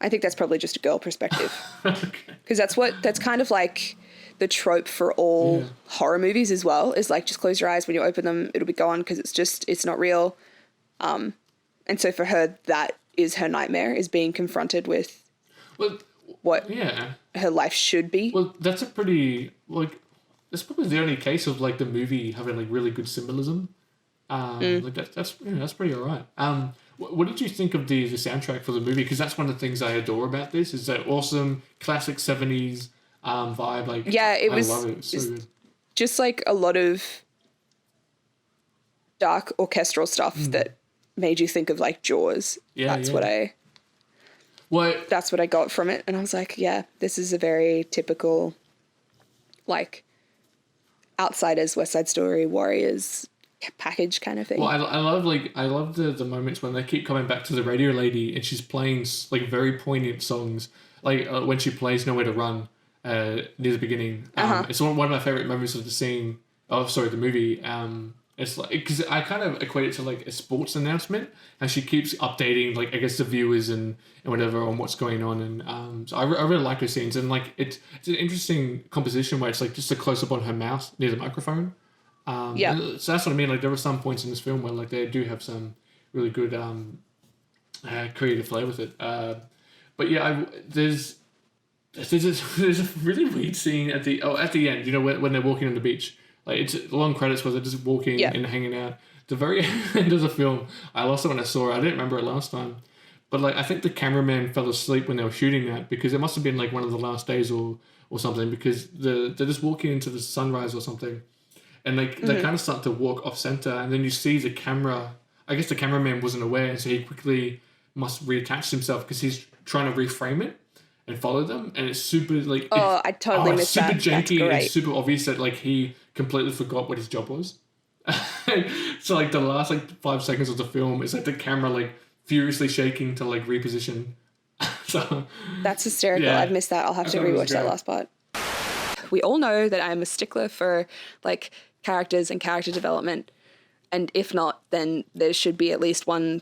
I think that's probably just a girl perspective. Because that's kind of like the trope for all horror movies as well, is like, just close your eyes, when you open them it'll be gone, because it's not real. And so for her, that is her nightmare, is being confronted with what her life should be. Well, that's a pretty, like, that's probably the only case of like the movie having like really good symbolism. Like that's pretty alright. What did you think of the soundtrack for the movie? Because that's one of the things I adore about this, is that awesome classic 70s vibe. Like, I love it. It's so good. Just like a lot of dark orchestral stuff that made you think of like Jaws. That's what I got from it. And I was like, yeah, this is a very typical, like, Outsiders, West Side Story, Warriors package kind of thing. Well, I love the moments when they keep coming back to the radio lady and she's playing like very poignant songs, like when she plays Nowhere to Run near the beginning. It's one of my favorite moments of the movie. It's like, because I kind of equate it to like a sports announcement, and she keeps updating, like, I guess the viewers and whatever on what's going on, and so I really like her scenes, and like it's an interesting composition where it's like just a close up on her mouth near the microphone. So that's what I mean. Like, there are some points in this film where like they do have some really good creative play with it. But yeah, there's a really weird scene at the end. You know, when they're walking on the beach. Like, it's long credits where they're just walking and hanging out. The very end of the film, I lost it when I saw it. I didn't remember it last time. But like, I think the cameraman fell asleep when they were shooting that, because it must have been like one of the last days or something, because they're just walking into the sunrise or something. And they kind of start to walk off center, and then you see the camera. I guess the cameraman wasn't aware, so he quickly must reattach himself because he's trying to reframe it and follow them. And it's super like... I totally missed that. It's super janky and super obvious that like he completely forgot what his job was. So like the last like 5 seconds of the film is like the camera like furiously shaking to like reposition. So that's hysterical. I've missed that. I'll have to rewatch that last part. We all know that I'm a stickler for like characters and character development, and if not, then there should be at least one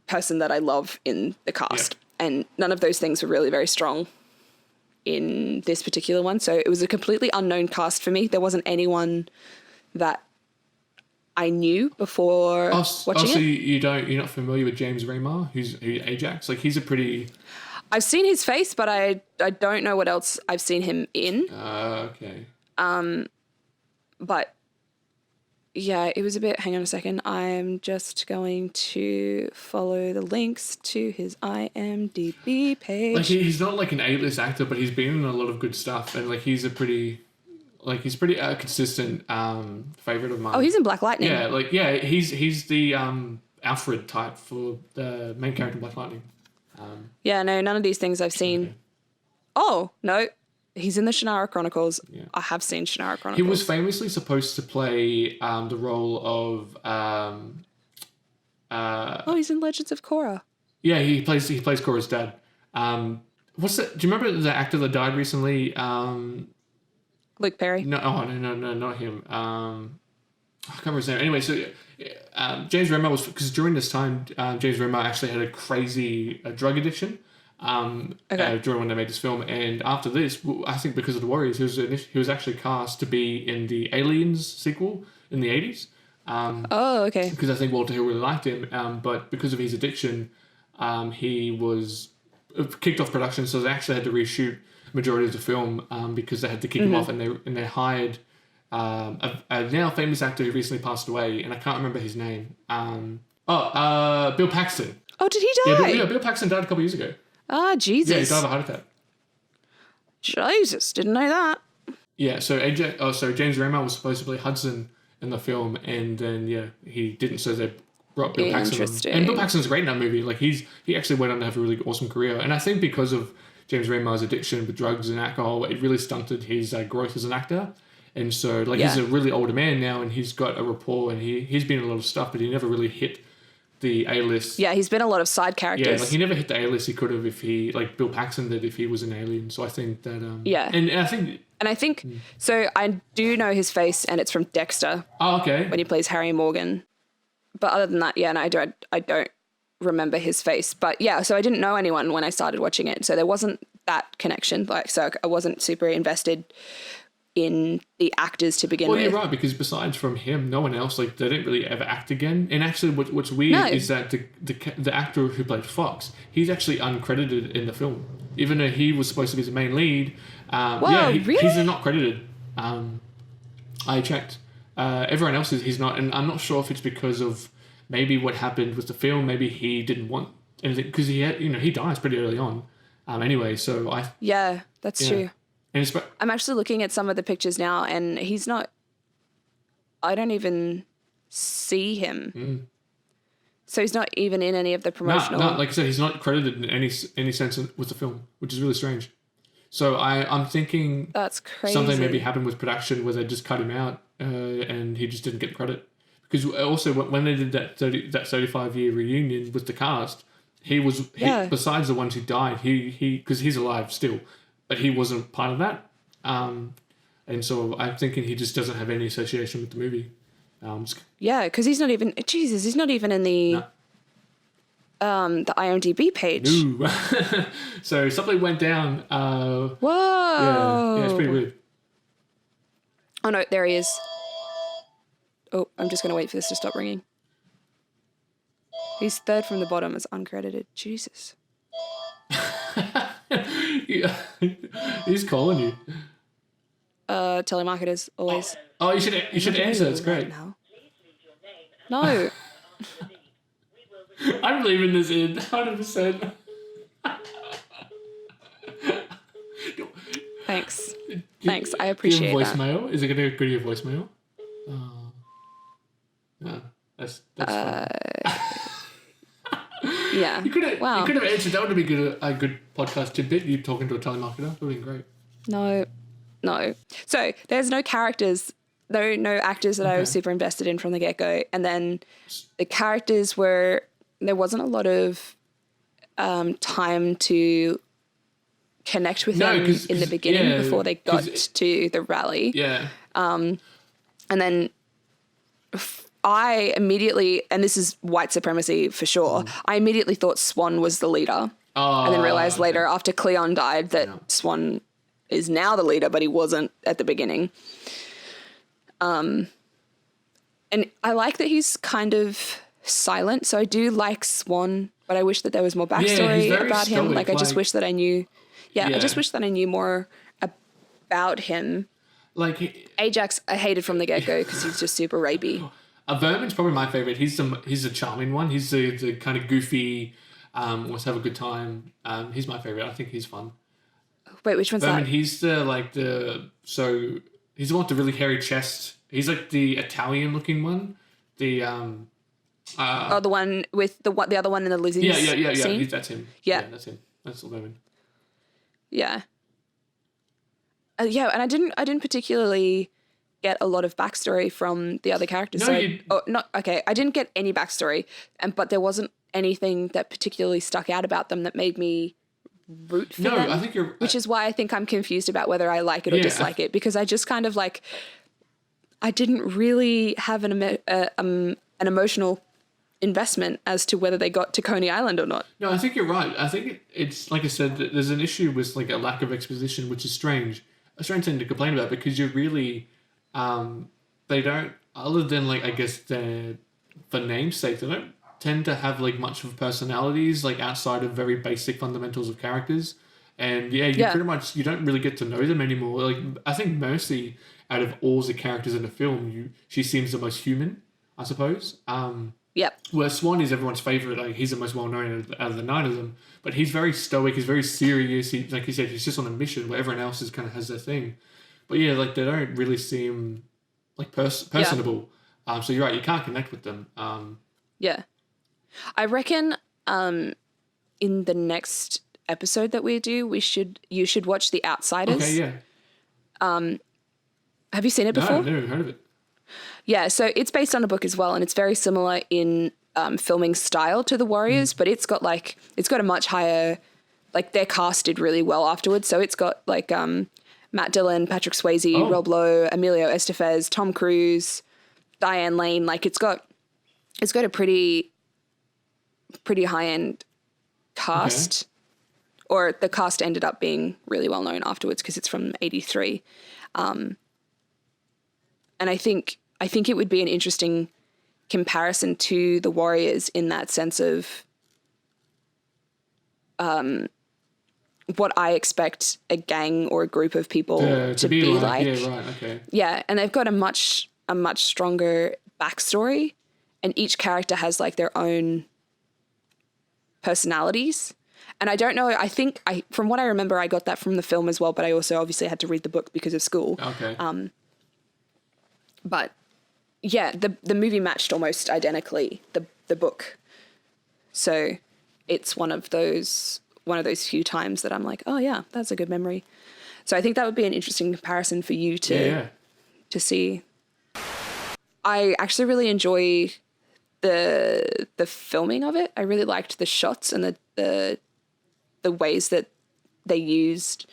person that I love in the cast, and none of those things were really very strong in this particular one. So it was a completely unknown cast for me. There wasn't anyone that I knew before watching so it. You're not familiar with James Remar, who's Ajax? Like, he's a pretty... I've seen his face, but I don't know what else I've seen him in. Okay. But yeah, it was a bit... Hang on a second. I'm just going to follow the links to his IMDb page. Like, he's not like an A-list actor, but he's been in a lot of good stuff, and like he's pretty consistent favorite of mine. Oh, he's in Black Lightning. Yeah, he's the Alfred type for the main character in Black Lightning. Yeah, no, none of these things I've seen. Okay. Oh, no. He's in the Shannara Chronicles. Yeah. I have seen Shannara Chronicles. He was famously supposed to play the role of... he's in Legends of Korra. Yeah, he plays Korra's dad. What's that? Do you remember the actor that died recently? Luke Perry? No, not him. I can't remember his name. Anyway, so James Remar was... Because during this time, James Remar actually had a crazy drug addiction. during when they made this film. And after this, I think because of the Warriors, he was actually cast to be in the Aliens sequel in the 80s. Okay. Because I think Walter Hill really liked him, but because of his addiction, he was kicked off production, so they actually had to reshoot majority of the film because they had to kick him off, and they hired a now famous actor who recently passed away, and I can't remember his name. Bill Paxton. Oh, did he die? Yeah, Bill Paxton died a couple years ago. Ah, Jesus. Yeah, he died of a heart attack. Jesus, didn't know that. Yeah, so James Remar was supposed to play Hudson in the film, and then he didn't, so they brought Bill Paxton on. And Bill Paxton's great in that movie. Like he actually went on to have a really awesome career, and I think because of James Remar's addiction with drugs and alcohol, it really stunted his growth as an actor. And so he's a really older man now, and he's got a rapport, and he's been in a lot of stuff, but he never really hit the A-list. Yeah, he's been a lot of side characters. Yeah, he never hit the A-list he could have if he, like Bill Paxton did, if he was an alien. So I think that... And I think... So I do know his face, and it's from Dexter. Oh, okay. When he plays Harry Morgan. But other than that, and I don't remember his face. But yeah, so I didn't know anyone when I started watching it. So there wasn't that connection. So I wasn't super invested in the actors to begin with. Well, you're right, because besides from him, no one else, they didn't really ever act again. And actually what's weird is that the actor who played Fox, he's actually uncredited in the film. Even though he was supposed to be the main lead. Really? He's not credited. I checked. Everyone else he's not, and I'm not sure if it's because of maybe what happened with the film. Maybe he didn't want anything, because he dies pretty early on. Anyway, so that's true. And I'm actually looking at some of the pictures now, and he's not. I don't even see him. So he's not even in any of the promotional. No, like I said, he's not credited in any sense with the film, which is really strange. So I'm thinking that's crazy. Something maybe happened with production where they just cut him out, and he just didn't get credit. Because also when they did that 35-year reunion with the cast, he besides the ones who died, he because he's alive still, but he wasn't part of that. And so I'm thinking he just doesn't have any association with the movie. Because he's not even. Jesus, he's not even in the IMDb page. No. So something went down. Whoa. Yeah, it's pretty weird. Oh no, there he is. Oh, I'm just gonna wait for this to stop ringing. He's third from the bottom as uncredited. Jesus. He's calling you. Telemarketers always. Oh, you should answer. It's great. No. I'm leaving this in 100%. Thanks. I appreciate your that. Voicemail? Is it going to go to your voicemail? No, that's fine. Yeah. You could have answered. That would have been a good podcast tidbit. You talking to a telemarketer. That would have been great. No. So there's no characters, no actors that I was super invested in from the get-go. And then the characters there wasn't a lot of time to connect with them in the beginning before they got to the rally. Yeah. And then I immediately, and this is white supremacy for sure, I immediately thought Swan was the leader. And then realized later after Cleon died that Swan is now the leader, but he wasn't at the beginning. And I like that he's kind of silent. So I do like Swan, but I wish that there was more backstory about him. Like I just wish that I knew. I just wish that I knew more about him. Like Ajax, I hated from the get-go because he's just super rapey. Vermin's probably my favorite. He's the charming one. He's the kind of goofy, wants to have a good time. He's my favorite. I think he's fun. Wait, which one's Vermin, that? he's he's the one with the really hairy chest. He's like the Italian looking one. The the one with the other one in the Lizzie's scene? That's him. Yeah, that's him. That's Vermin. Yeah. And I didn't particularly get a lot of backstory from the other characters. I didn't get any backstory, but there wasn't anything that particularly stuck out about them that made me root for them. I think you're... Which is why I think I'm confused about whether I like it or dislike it, because I just kind of I didn't really have an emotional investment as to whether they got to Coney Island or not. No, I think you're right. I think it's like I said, there's an issue with like a lack of exposition, which is strange. A strange thing to complain about because you really, they don't, other than like I guess for namesake, they don't tend to have like much of personalities like outside of very basic fundamentals of characters. And pretty much you don't really get to know them anymore. Like I think Mercy, out of all the characters in the film, she seems the most human, I suppose. Yep. Where Swan is everyone's favorite. Like he's the most well known out of the 9 of them. But he's very stoic. He's very serious. He, like you said, he's just on a mission. Where everyone else is kind of has their thing. But yeah, like they don't really seem like personable. Yeah. So you're right. You can't connect with them. Yeah, I reckon. In the next episode that we do, you should watch The Outsiders. Okay. Yeah. Have you seen it before? No, I've never heard of it. Yeah, so it's based on a book as well, and it's very similar in filming style to The Warriors, but it's got a much higher, like their cast did really well afterwards. So it's got like Matt Dillon, Patrick Swayze, Rob Lowe, Emilio Estevez, Tom Cruise, Diane Lane. Like it's got a pretty high end cast, or the cast ended up being really well known afterwards because it's from '83. And I think it would be an interesting comparison to The Warriors in that sense of what I expect a gang or a group of people to be like. Yeah, right, okay. Yeah, and they've got a much stronger backstory, and each character has like their own personalities. And I don't know, I think from what I remember, I got that from the film as well, but I also obviously had to read the book because of school. Okay. But yeah, the movie matched almost identically the book. So it's one of those few times that I'm like, oh yeah, that's a good memory. So I think that would be an interesting comparison for you to see. I actually really enjoy the filming of it. I really liked the shots and the ways that they used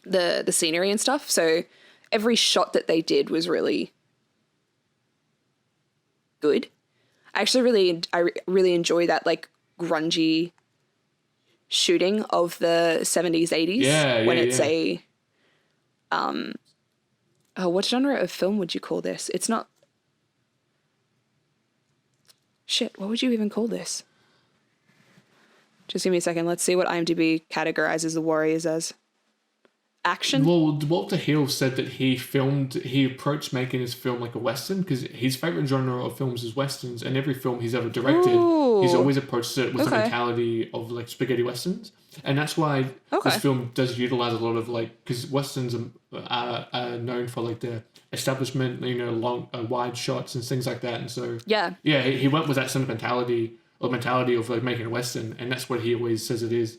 the scenery and stuff. So every shot that they did was really good. I really enjoy that like grungy shooting of the 70s, 80s when it's a what genre of film would you call this? It's not shit, what would you even call this? Just give me a second. Let's see what IMDb categorizes The Warriors as. Action? Well, Walter Hill said that he approached making his film like a Western because his favorite genre of films is Westerns, and every film he's ever directed, he's always approached it with the mentality of like spaghetti Westerns. And that's why this film does utilize a lot of like, because Westerns are known for like the establishment, long, wide shots and things like that. And so, he went with that sentimentality or mentality of like making a Western, and that's what he always says it is.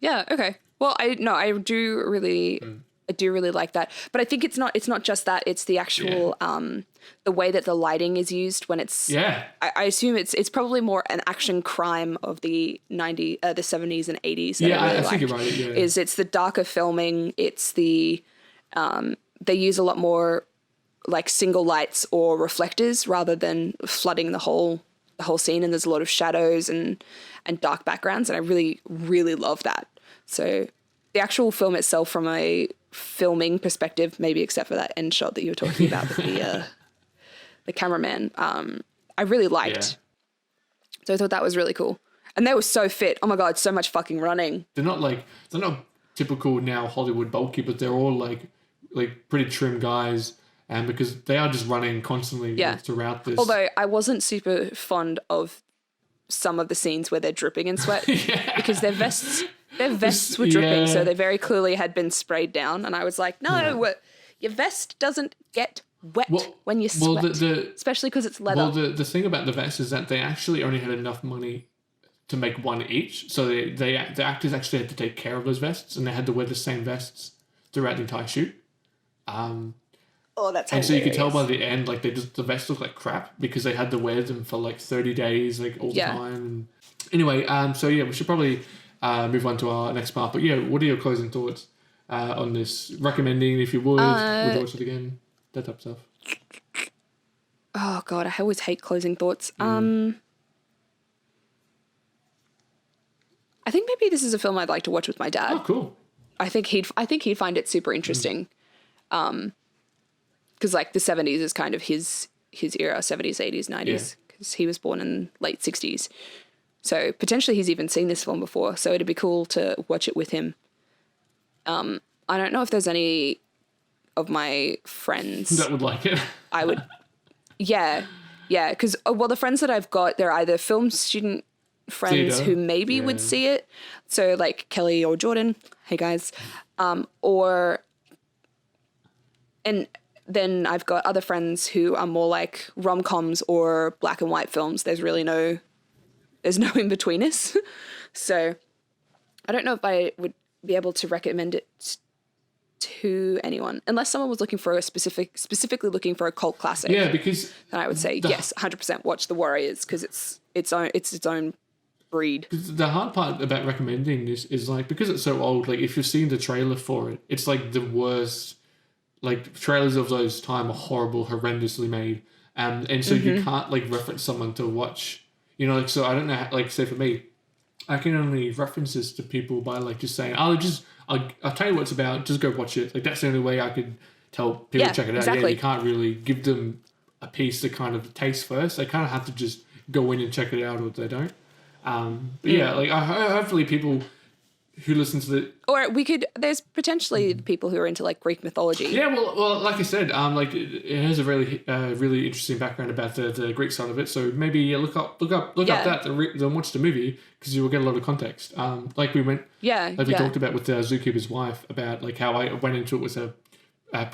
Yeah, okay. Well, I do really like that. But I think it's not just that, it's the actual the way that the lighting is used when it's I assume it's probably more an action crime of the 70s and 80s that I think you're right. Yeah. It's the darker filming, it's the they use a lot more like single lights or reflectors rather than flooding the whole scene, and there's a lot of shadows and dark backgrounds, and I really, really love that. So the actual film itself, from a filming perspective, maybe except for that end shot that you were talking about with the cameraman, I really liked. So I thought that was really cool. And they were so fit. Oh my God, so much fucking running. They're not typical now Hollywood bulky, but they're all like pretty trim guys. And because they are just running constantly throughout this. Although I wasn't super fond of some of the scenes where they're dripping in sweat because their vests were dripping, so they very clearly had been sprayed down. And I was like, no. Your vest doesn't get wet when you sweat, especially because it's leather. Well, the thing about the vest is that they actually only had enough money to make one each, so the actors actually had to take care of those vests, and they had to wear the same vests throughout the entire shoot. Oh, that's hilarious. And so you could tell by the end, like the vests look like crap because they had to wear them for like 30 days, like all the time. And anyway, we should probably move on to our next part. But yeah, what are your closing thoughts on this? Recommending, if you would watch it again, that type of stuff. Oh God, I always hate closing thoughts. I think maybe this is a film I'd like to watch with my dad. Oh, cool. I think he'd find it super interesting. Because like the 70s is kind of his era, 70s, 80s, 90s, because he was born in late 60s. So potentially he's even seen this film before. So it'd be cool to watch it with him. I don't know if there's any of my friends that would like it. I would, yeah, because the friends that I've got, they're either film student friends who maybe would see it, so like Kelly or Jordan, hey guys, and then I've got other friends who are more like rom-coms or black and white films. There's no in-between us. So I don't know if I would be able to recommend it to anyone unless someone was looking for specifically looking for a cult classic. Yeah, because then I would say yes, 100% watch The Warriors, because it's its own breed. The hard part about recommending this is like, because it's so old, like if you've seen the trailer for it, it's like the worst. Like trailers of those time are horrible, horrendously made, and so you can't like reference someone to watch. You know, like, so I don't know. Like, say for me, I can only reference this to people by like just saying, I'll tell you what it's about. Just go watch it. Like that's the only way I could tell people to check it out. Exactly. Yeah, you can't really give them a piece to kind of taste first. They kind of have to just go in and check it out, or they don't. But yeah, like hopefully people who listen to the... Or there's potentially people who are into like Greek mythology. Yeah, well, like I said, like it has a really interesting background about the Greek side of it. So maybe look up that and watch the movie, because you will get a lot of context. Like we went, talked about with Zookeeper's wife about like how I went into it with I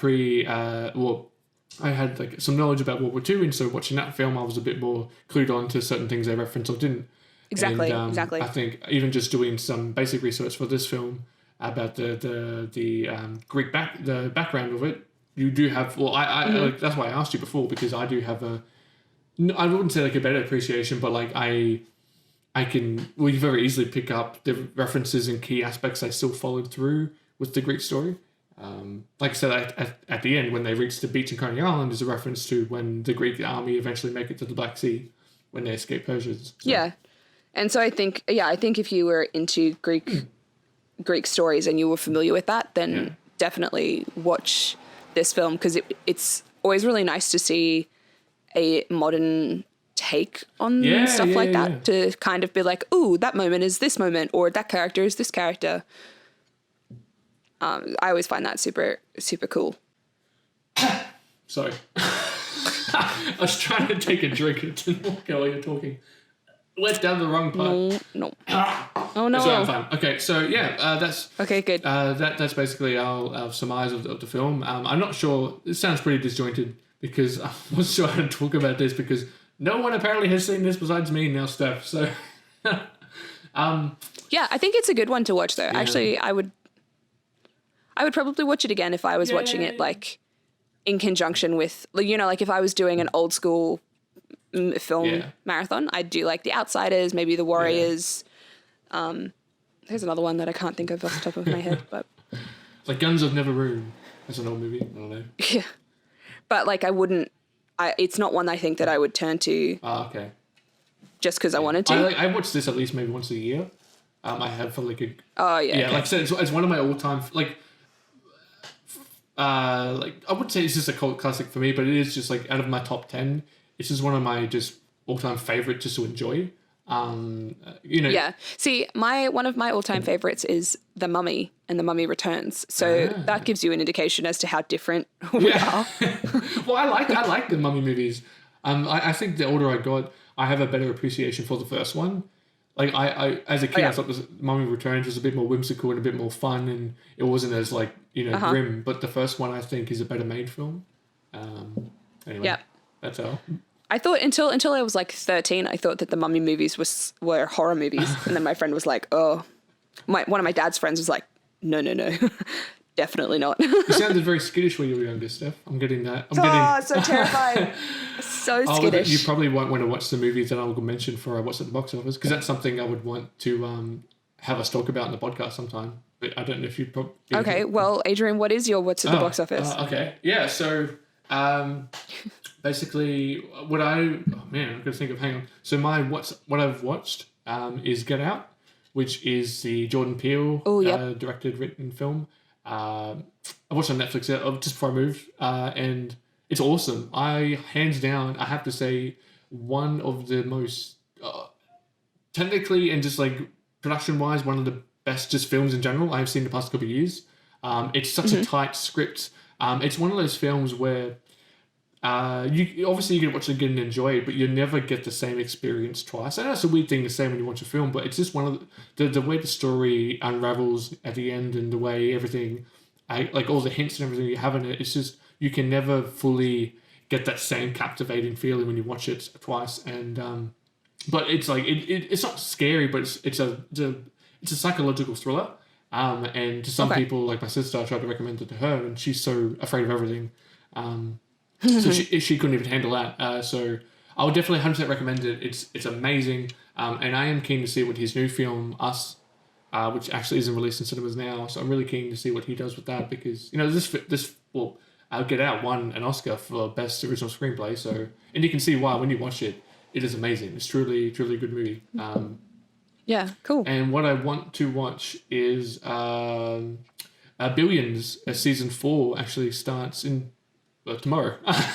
had like some knowledge about World War II, and so watching that film, I was a bit more clued on to certain things they referenced or didn't. Exactly. I think even just doing some basic research for this film about the Greek background of it, you do have. Well, I that's why I asked you before, because I do have I wouldn't say like a better appreciation, but like I can very easily pick up the references and key aspects I still followed through with the Greek story. Like I said, at the end when they reach the beach in Coney Island, is a reference to when the Greek army eventually make it to the Black Sea when they escape Persians. So. Yeah. And so I think if you were into Greek stories and you were familiar with that, then definitely watch this film, because it's always really nice to see a modern take on stuff like that, to kind of be like, ooh, that moment is this moment, or that character is this character. I always find that super, super cool. Sorry. I was trying to take a drink and it didn't work while you're talking. Went down the wrong part. No. Oh no. So I'm fine. Okay, so that's okay. Good. That's basically our surmise of the film. I'm not sure. It sounds pretty disjointed, because I wasn't sure how to talk about this, because no one apparently has seen this besides me and now Steph. So, yeah, I think it's a good one to watch though. Yeah. Actually, I would probably watch it again if I was watching it like in conjunction with, you know, like if I was doing an old school film marathon, I'd do like The Outsiders, maybe The Warriors. There's another one that I can't think of off the top of my head, but it's like Guns of Neverroom. That's an old movie. I don't know. Yeah, but like it's not one I think that I would turn to. Okay. Just because I wanted to. I watch this at least maybe once a year. I have for like a. Oh yeah. Yeah, okay. Like I said, it's one of my all-time like I wouldn't say it's just a cult classic for me, but it is just like out of my top 10. It's just one of my just all-time favorite just to enjoy. You know. Yeah. See, one of my all-time favorites is The Mummy and The Mummy Returns. So that gives you an indication as to how different we are. Well, I like the Mummy movies. I think the older I got, I have a better appreciation for the first one. Like I as a kid, I thought the Mummy Returns was a bit more whimsical and a bit more fun, and it wasn't as like, you know, grim. But the first one, I think, is a better made film. Anyway, that's all. I thought until I was like 13, I thought that the Mummy movies were horror movies, and then my friend was like, "Oh," one of my dad's friends was like, "No, definitely not." You sounded very skittish when you were younger, Steph. I'm getting that. So terrified. So skittish. You probably won't want to watch the movies that I will mention for what's at the box office, because that's something I would want to have us talk about in the podcast sometime. But I don't know if you'd probably... Okay, well, Adrian, what is your what's at the box office? Okay, yeah, so Basically, I'm gonna think of. Hang on. So what I've watched is Get Out, which is the Jordan Peele directed, written film. I watched on Netflix just before I moved, and it's awesome. Hands down, I have to say, one of the most technically and just like production wise, one of the best just films in general I've seen the past couple of years. It's such a tight script. It's one of those films where you can watch it again and enjoy it, but you never get the same experience twice. And that's a weird thing to say when you watch a film, but it's just one of the way the story unravels at the end and the way everything, like all the hints and everything you have in it. It's just you can never fully get that same captivating feeling when you watch it twice. And but it's like it's not scary, but it's a psychological thriller. And to some people, like my sister, I tried to recommend it to her, and she's so afraid of everything. So she couldn't even handle that. So I would definitely 100% recommend it. It's amazing. And I am keen to see what his new film, Us, which actually isn't released in cinemas now. So I'm really keen to see what he does with that because, Get Out won an Oscar for Best Original Screenplay. So, and you can see why when you watch it, it is amazing. It's truly, truly a good movie. Yeah, cool. And what I want to watch is Billions. Season 4 actually starts in tomorrow. I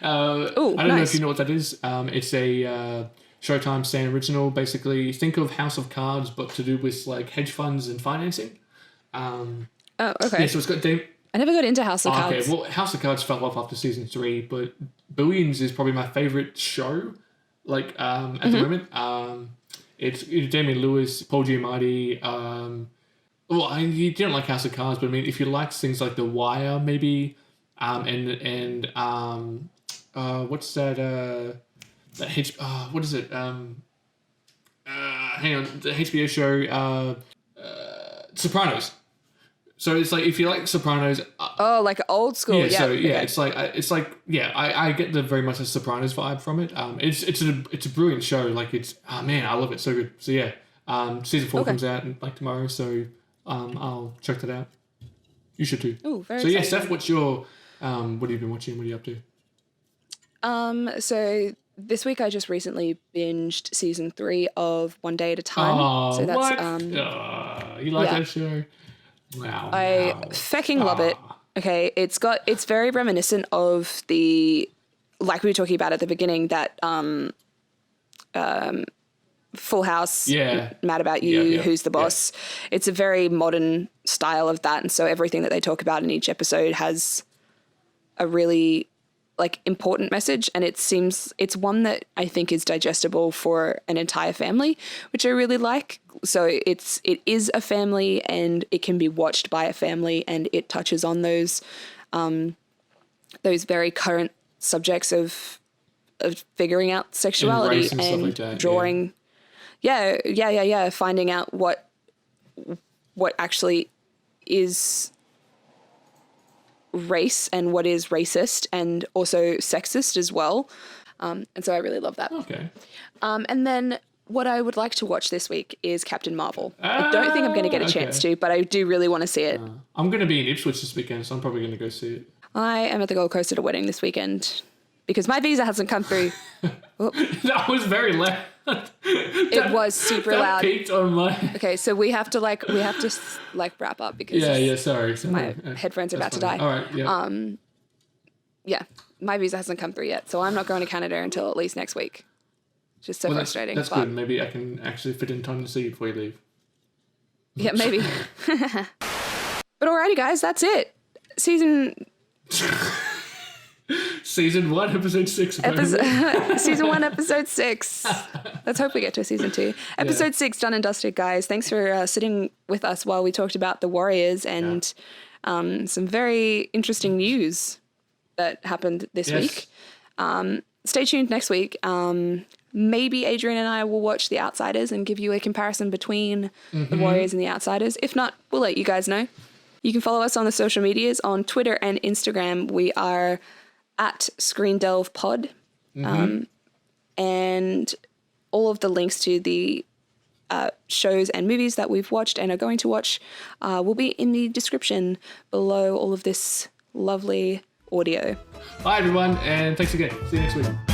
don't know if you know what that is. It's a Showtime Stan original. Basically, think of House of Cards, but to do with like hedge funds and financing. Okay. Yeah, so it's got I never got into House of Cards. Okay, well, House of Cards fell off after season 3, but Billions is probably my favorite show. Like at the moment, it's Damian Lewis, Paul Giamatti. You didn't like House of Cards, but I mean, if you like things like The Wire, maybe. And what's that? What is it? Hang on, the HBO show, Sopranos. So it's like if you like Sopranos. Like old school. Yeah. So okay. it's like I get the very much a Sopranos vibe from it. It's a brilliant show. Like I love it so good. So yeah, season 4 comes out like tomorrow. So I'll check that out. You should too. Oh, very. So exciting. yeah, Steph, what's your what have you been watching? What are you up to? So this week I just recently binged season 3 of One Day at a Time. Oh, so that's what? You like that show? Wow. I fecking love it. Okay, it's very reminiscent of the, like we were talking about at the beginning, that Full House, Mad About You, Who's the Boss. Yeah. It's a very modern style of that, and so everything that they talk about in each episode has a really important message, and it's one that I think is digestible for an entire family, which I really like. So it is a family, and it can be watched by a family, and it touches on those very current subjects of figuring out sexuality and like that, drawing. Finding out what actually is race and what is racist and also sexist as well. And so I really love that. Okay. And then what I would like to watch this week is Captain Marvel. I don't think I'm going to get a chance to, but I do really want to see it. I'm going to be in Ipswich this weekend, so I'm probably going to go see it. I am at the Gold Coast at a wedding this weekend because my visa hasn't come through. That was very loud. It was super loud. Peaked on my... Okay, so we have to wrap up because sorry. My headphones are about to die. All right, yeah. My visa hasn't come through yet, so I'm not going to Canada until at least next week. It's just so frustrating. That's good. Maybe I can actually fit in time to see you before you leave. Yeah, maybe. But alrighty, guys, that's it. Season 1, episode 6. Season 1, episode 6. Let's hope we get to a season 2. Episode 6 done and dusted, guys. Thanks for sitting with us while we talked about the Warriors and some very interesting news that happened this week. Stay tuned next week. Maybe Adrian and I will watch The Outsiders and give you a comparison between the Warriors and The Outsiders. If not, we'll let you guys know. You can follow us on the social medias. On Twitter and Instagram, we are at ScreenDelvePod. And all of the links to the shows and movies that we've watched and are going to watch will be in the description below all of this lovely audio. Bye, everyone, and thanks again. See you next week.